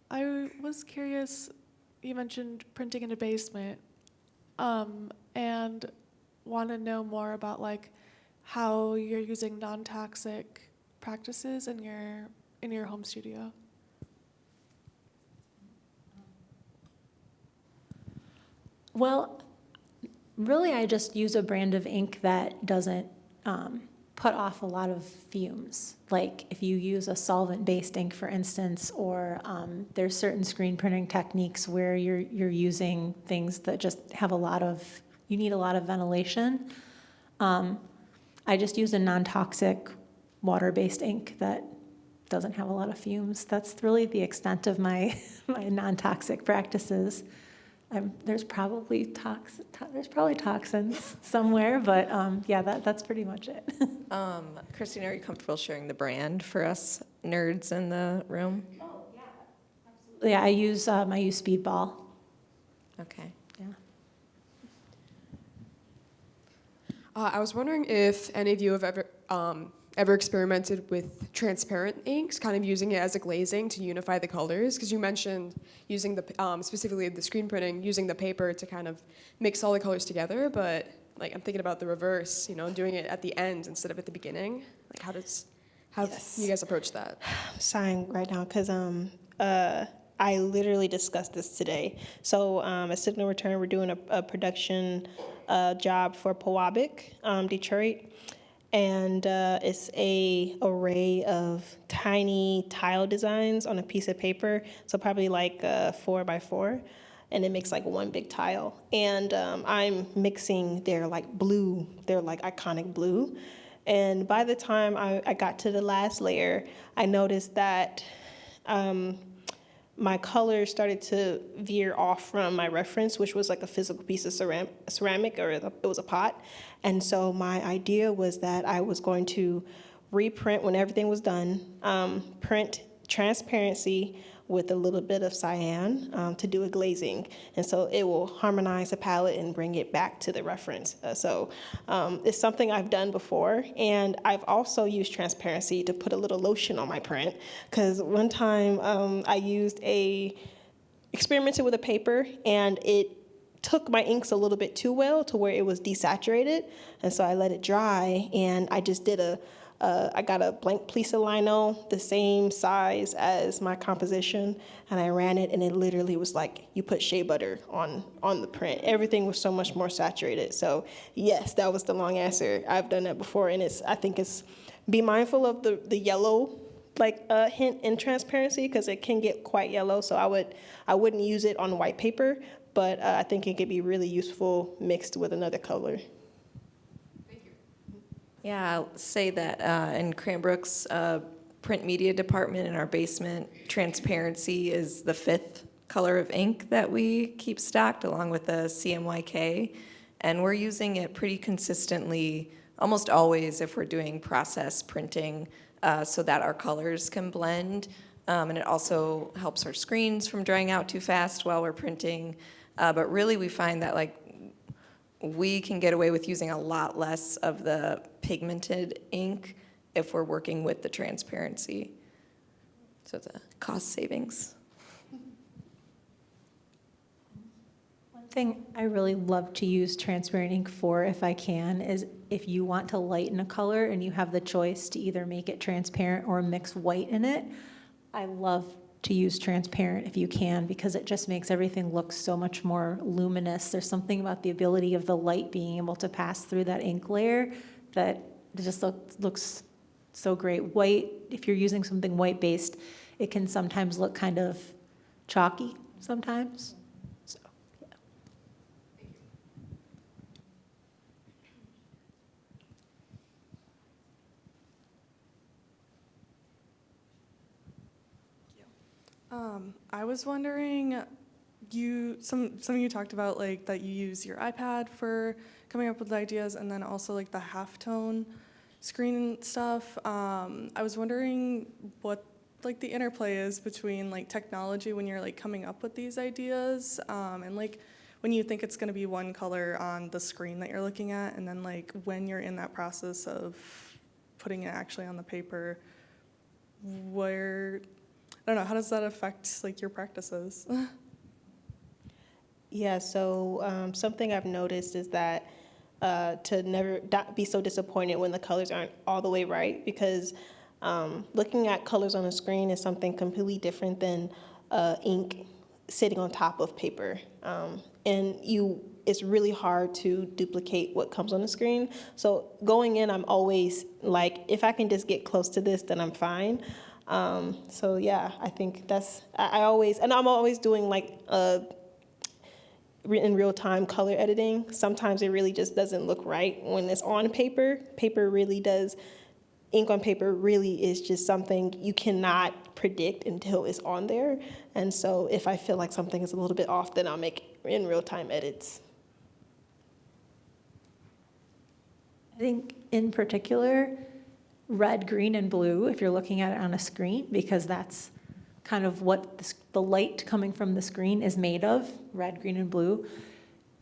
I was curious, you mentioned printing in a basement, and want to know more about like how you're using non-toxic practices in your home studio. Well, really, I just use a brand of ink that doesn't put off a lot of fumes. Like if you use a solvent-based ink, for instance, or there's certain screen printing techniques where you're using things that just have you need a lot of ventilation. I just use a non-toxic water-based ink that doesn't have a lot of fumes. That's really the extent of my non-toxic practices. There's probably toxins somewhere, but yeah, that's pretty much it. Christine, are you comfortable sharing the brand for us nerds in the room? Oh, yeah, absolutely. Yeah, I use Speedball. Okay. Yeah. I was wondering if any of you have ever experimented with transparent inks, kind of using it as a glazing to unify the colors, because you mentioned using specifically the screen printing, using the paper to kind of mix all the colors together, but like I'm thinking about the reverse, doing it at the end instead of at the beginning. Like how Yes. you guys approach that? I'm sighing right now because I literally discussed this today. So at Signal Return, we're doing a production job for Pewabic, Detroit. And it's a array of tiny tile designs on a piece of paper, so probably like 4x4, and it makes like one big tile. And I'm mixing their like iconic blue. And by the time I got to the last layer, I noticed that my color started to veer off from my reference, which was like a physical piece of ceramic, or it was a pot. And so my idea was that I was going to reprint when everything was done, print transparency with a little bit of cyan to do a glazing. And so it will harmonize the palette and bring it back to the reference. So it's something I've done before. And I've also used transparency to put a little lotion on my print. Because one time I experimented with a paper, and it took my inks a little bit too well to where it was desaturated. And so I let it dry, and I just did I got a blank piece of lino, the same size as my composition, and I ran it, and it literally was like you put shea butter on the print. Everything was so much more saturated. So yes, that was the long answer. I've done that before, and I think it's be mindful of the yellow hint in transparency, because it can get quite yellow. So I wouldn't use it on white paper, but I think it could be really useful mixed with another color. Yeah, I'll say that in Cranbrook's print media department in our basement, transparency is the 5th color of ink that we keep stocked, along with the CMYK. And we're using it pretty consistently, almost always if we're doing process printing, so that our colors can blend. And it also helps our screens from drying out too fast while we're printing. But really we find that we can get away with using a lot less of the pigmented ink if we're working with the transparency. So it's a cost savings. One thing I really love to use transparent ink for, if I can, is if you want to lighten a color and you have the choice to either make it transparent or mix white in it. I love to use transparent if you can, because it just makes everything look so much more luminous. There's something about the ability of the light being able to pass through that ink layer that it just looks so great. White, if you're using something white-based, it can sometimes look kind of chalky sometimes. So, yeah. I was wondering, some of you talked about like that you use your iPad for coming up with ideas, and then also like the halftone screen stuff. I was wondering what like the interplay is between like technology when you're like coming up with these ideas, and like when you think it's going to be one color on the screen that you're looking at, and then like when you're in that process of putting it actually on the paper, where, I don't know, how does that affect like your practices? Yeah, so something I've noticed is that to never not be so disappointed when the colors aren't all the way right, because looking at colors on a screen is something completely different than ink sitting on top of paper. And it's really hard to duplicate what comes on the screen. So going in, I'm always like, if I can just get close to this, then I'm fine. So yeah, I think I'm always doing like in real time color editing. Sometimes it really just doesn't look right when it's on paper. Ink on paper really is just something you cannot predict until it's on there. And so if I feel like something is a little bit off, then I'll make in real time edits. I think in particular, red, green, and blue, if you're looking at it on a screen, because that's kind of what the light coming from the screen is made of, red, green, and blue.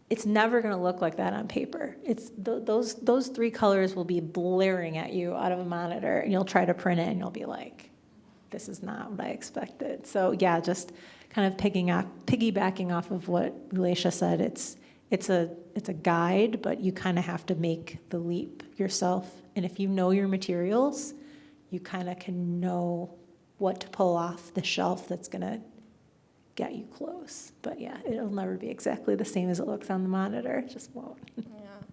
It's never going to look like that on paper. It's those three colors will be blaring at you out of a monitor, and you'll try to print it, and you'll be like, this is not what I expected. So yeah, just kind of piggybacking off of what Elisha said, it's a guide, but you kind of have to make the leap yourself. And if you know your materials, you kind of can know what to pull off the shelf that's going to get you close. But yeah, it'll never be exactly the same as it looks on the monitor. It just won't. Yeah,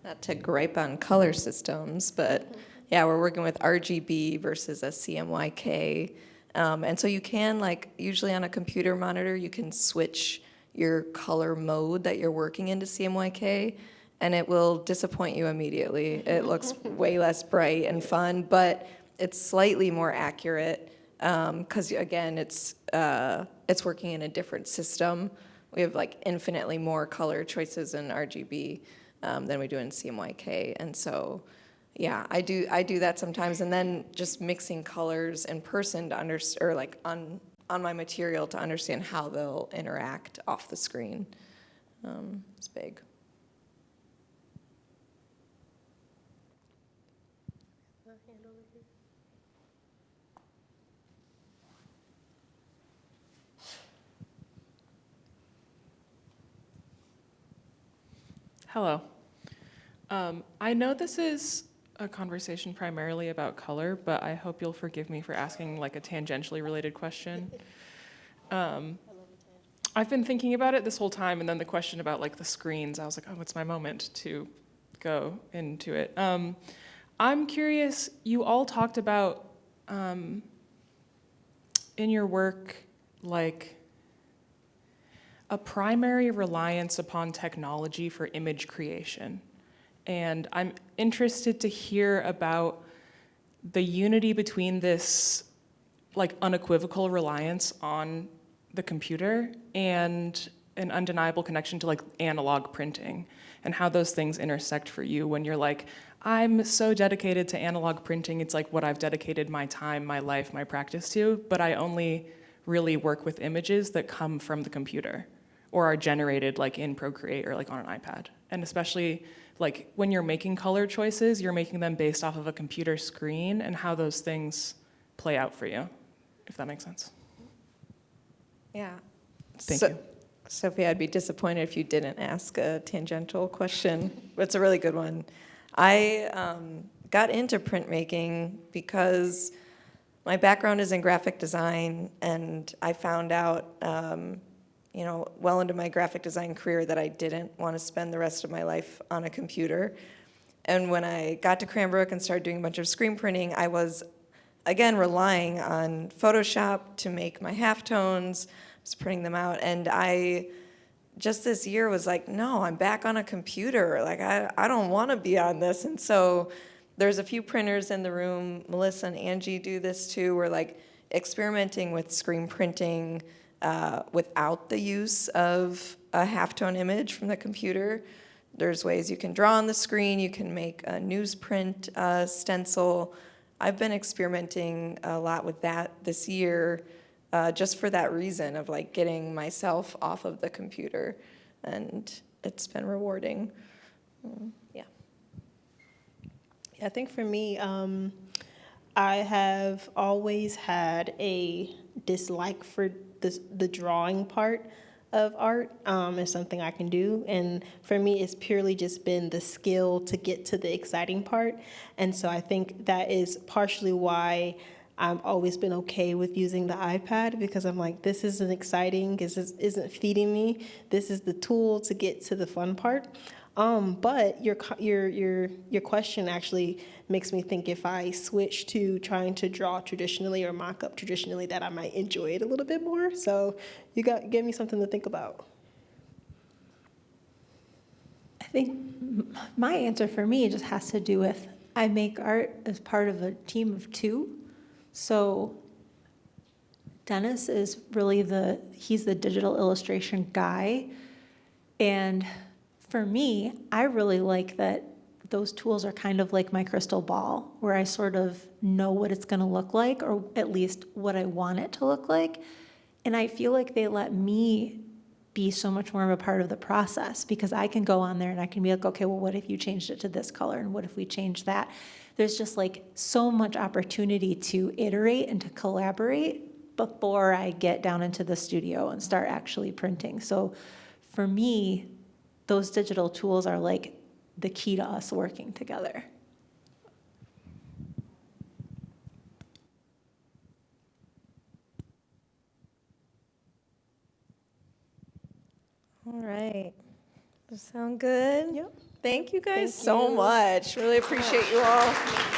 not to gripe on color systems, but yeah, we're working with RGB versus a CMYK. And so you can, like, usually on a computer monitor, you can switch your color mode that you're working into CMYK, and it will disappoint you immediately. It looks way less bright and fun, but it's slightly more accurate because, again, it's working in a different system. We have like infinitely more color choices in RGB than we do in CMYK, and so yeah, I do that sometimes, and then just mixing colors in person to understand, or like on my material to understand how they'll interact off the screen. It's big. Hello. I know this is a conversation primarily about color, but I hope you'll forgive me for asking like a tangentially related question. I've been thinking about it this whole time, and then the question about like the screens, I was like, oh, it's my moment to go into it. I'm curious, you all talked about in your work, like a primary reliance upon technology for image creation. And I'm interested to hear about the unity between this like unequivocal reliance on the computer and an undeniable connection to like analog printing, and how those things intersect for you when you're like, I'm so dedicated to analog printing, it's like what I've dedicated my time, my life, my practice to, but I only really work with images that come from the computer. or are generated like in Procreate or like on an iPad. And especially like when you're making color choices, you're making them based off of a computer screen and how those things play out for you, if that makes sense. Yeah. Thank you. Sophie, I'd be disappointed if you didn't ask a tangential question. It's a really good one. I got into printmaking because my background is in graphic design, and I found out, well into my graphic design career that I didn't want to spend the rest of my life on a computer. And when I got to Cranbrook and started doing a bunch of screen printing, I was, again, relying on Photoshop to make my halftones, was printing them out, and I just this year was like, no, I'm back on a computer. Like, I don't want to be on this. And so there's a few printers in the room. Melissa and Angie do this too. We're like experimenting with screen printing without the use of a halftone image from the computer. There's ways you can draw on the screen. You can make a newsprint stencil. I've been experimenting a lot with that this year, just for that reason of like getting myself off of the computer, and it's been rewarding. Yeah. I think for me, I have always had a dislike for the drawing part of art. It's something I can do, and for me, it's purely just been the skill to get to the exciting part. And so I think that is partially why I've always been okay with using the iPad, because I'm like, this isn't exciting, this isn't feeding me. This is the tool to get to the fun part. But your question actually makes me think if I switch to trying to draw traditionally or mock up traditionally, that I might enjoy it a little bit more. So you gave me something to think about. I think my answer for me just has to do with I make art as part of a team of two. So Dennis is really he's the digital illustration guy. And for me, I really like that those tools are kind of like my crystal ball, where I sort of know what it's going to look like, or at least what I want it to look like. And I feel like they let me be so much more of a part of the process, because I can go on there and I can be like, okay, well, what if you changed it to this color? And what if we changed that? There's just like so much opportunity to iterate and to collaborate before I get down into the studio and start actually printing. So for me, those digital tools are like the key to us working together. All right. Does that sound good? Yep. Thank you guys Thank so you. much. Really appreciate you all.